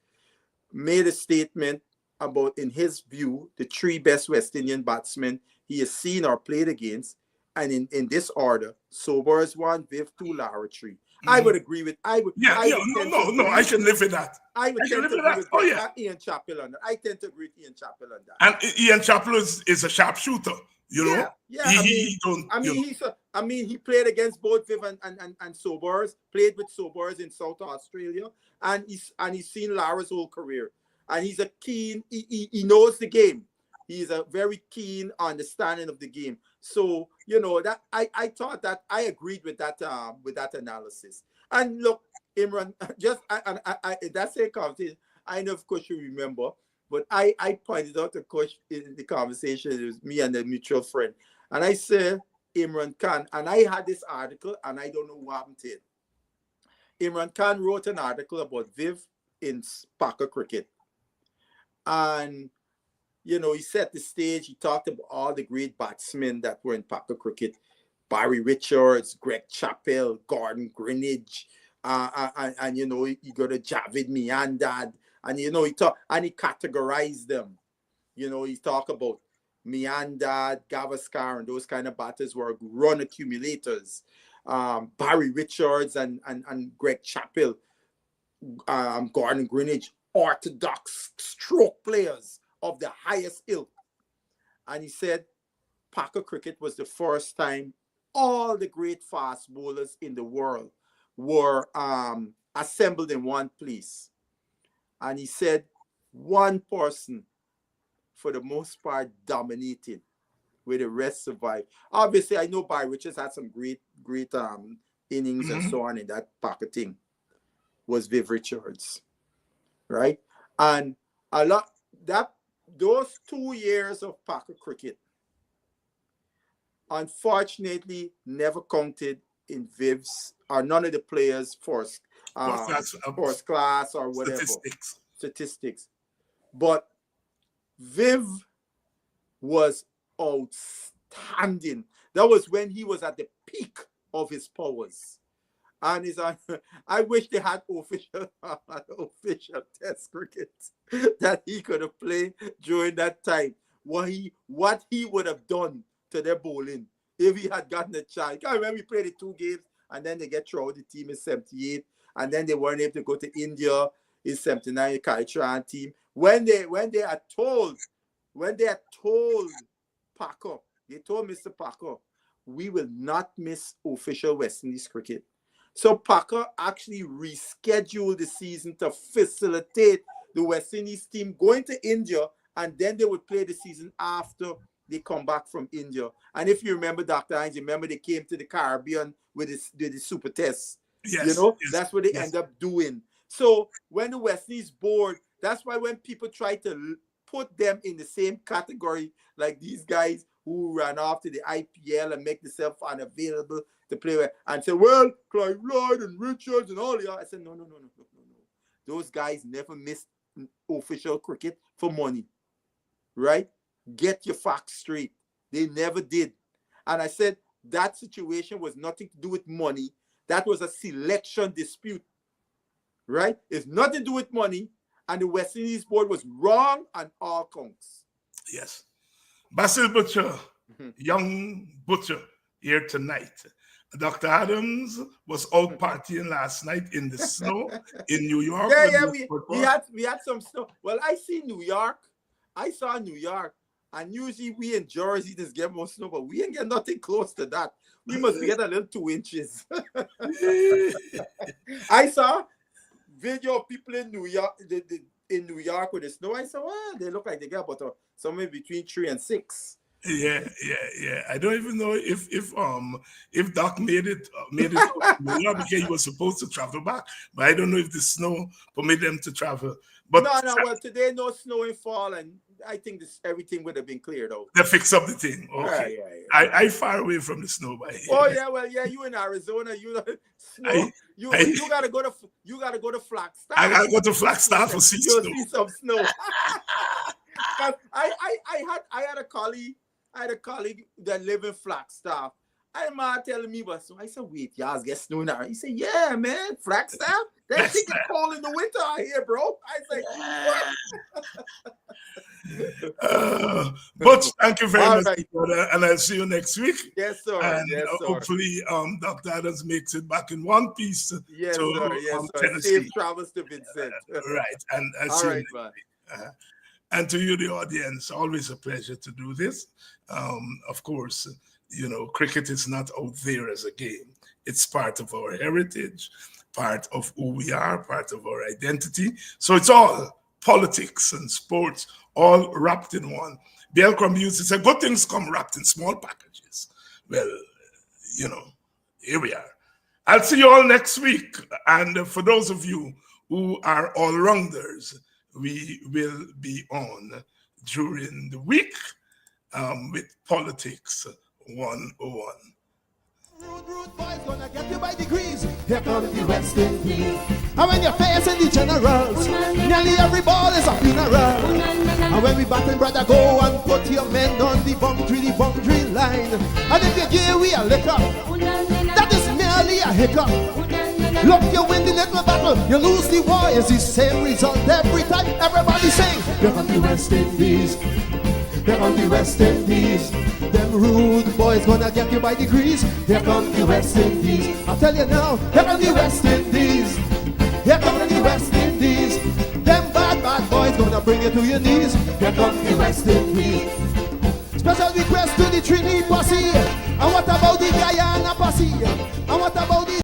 made a statement about, in his view, the 3 best West Indian batsmen he has seen or played against, and in this order: Sobers 1, Viv 2, Lara 3. I would agree with. I would no. I can live with that. I would tend to agree with Ian Chappell on that. I tend to agree with Ian Chappell on that. And Ian Chappell is a sharpshooter, you know. Yeah. He played against both Viv and Sobers. Played with Sobers in South Australia, and he's seen Lara's whole career. And he's a keen. He knows the game. He's a very keen understanding of the game. So, you know, that I thought that I agreed with that analysis. And look, Imran, just I that's a conversation. I know, of course, you remember, but I pointed out to Coach in the conversation. It was me and a mutual friend, and I said Imran Khan, and I had this article, and I don't know what happened to it. Imran Khan wrote an article about Viv in Packer cricket, and you know, he set the stage. He talked about all the great batsmen that were in Packer cricket: Barry Richards, Greg Chappell, Gordon Greenidge, and you know, you go to Javid Miandad, and you know, he categorized them. You know, he talked about Miandad, Gavaskar, and those kind of batters were run accumulators. Barry Richards and Greg Chappell, Gordon Greenidge, orthodox stroke players of the highest ilk. And he said Packer cricket was the first time all the great fast bowlers in the world were assembled in one place. And he said one person, for the most part, dominated, where the rest survived. Obviously, I know Barry Richards had some great innings and so on in that Packer thing. Was Viv Richards, right? And a lot those 2 years of Packer cricket, unfortunately, never counted in Viv's or none of the players' first class or whatever statistics. But Viv was outstanding. That was when he was at the peak of his powers. And I wish they had official test cricket that he could have played during that time. What he would have done to their bowling if he had gotten a chance. I remember we played the 2 games, and then they get thrown out the team in 78, and then they weren't able to go to India in 79, the Kaitran team. When they had told Packer, they told Mr. Packer, we will not miss official West Indies cricket. So Packer actually rescheduled the season to facilitate the West Indies team going to India, and then they would play the season after they come back from India. And if you remember, Dr. Hines, remember they came to the Caribbean with the super tests. Yes, you know, that's what they end up doing. So when the West Indies board, that's why when people try to put them in the same category like these guys who ran off to the IPL and make themselves unavailable to play with, and say, well, Clive Lloyd and Richards and all the others. I said, no. Those guys never missed official cricket for money, right? Get your facts straight. They never did. And I said that situation was nothing to do with money. That was a selection dispute, right? It's nothing to do with money. And the West Indies board was wrong on all counts. Yes. Basil Butcher, young Butcher, here tonight. Dr. Adams was out partying last night in the snow in New York. We had some snow. Well, I see New York. I saw New York. And usually we in Jersey just get more snow, but we ain't get nothing close to that. We must get a little 2 inches. I saw video of people in New York, in New York with the snow. I said, well, they look like they got about somewhere between 3 and 6. Yeah. I don't even know if Doc made it out to New York because he was supposed to travel back, but I don't know if the snow permitted them to travel. But no. Well, today no snow and fall, and I think everything would have been cleared out. They fix up the thing. Okay. Yeah. I far away from the snow by here. Oh yeah, well yeah, you in Arizona, you snow. You gotta go to Flagstaff. I gotta go to Flagstaff to see snow. See some snow. I had a colleague that lived in Flagstaff, And man telling me, but so I said, wait, y'all get snow now. He said, yeah, man, Flagstaff. That shit get cold in the winter out here, bro. I said, what? Butch, thank you very much, right, brother, and I'll see you next week. Yes, sir. And yes, sir. hopefully, Dr. Adams makes it back in one piece Yes, to sir. Yes, sir. Tennessee. Safe travels to Vincent. Right, and I'll All see right, you man. And to you, the audience, always a pleasure to do this. Of course, you know, cricket is not out there as a game. It's part of our heritage, part of who we are, part of our identity. So it's all politics and sports, all wrapped in one. Bill Crumb used to say, good things come wrapped in small packages. Well, you know, here we are. I'll see you all next week. And for those of you who are all-rounders, we will be on during the week with Politics 101. Rude boys gonna get you by degrees. Here comes the West Indies. And when you're facing the generals, nearly every ball is a funeral. And when we batting, brother, go and put your men on the boundary line. And if you give we a liquor, that is merely a hiccup. Look, you win the little battle, you lose the war. It's the same result every time. Everybody sing. Here comes the West Indies. Here comes the West Indies. Them rude boys gonna get you by degrees. Here comes the West Indies. I tell you now, here comes the West Indies. Here comes the West Indies. Them bad boys gonna bring you to your knees. Here comes the West Indies. Special request to the Trinity posse. And what about the Guyana posse?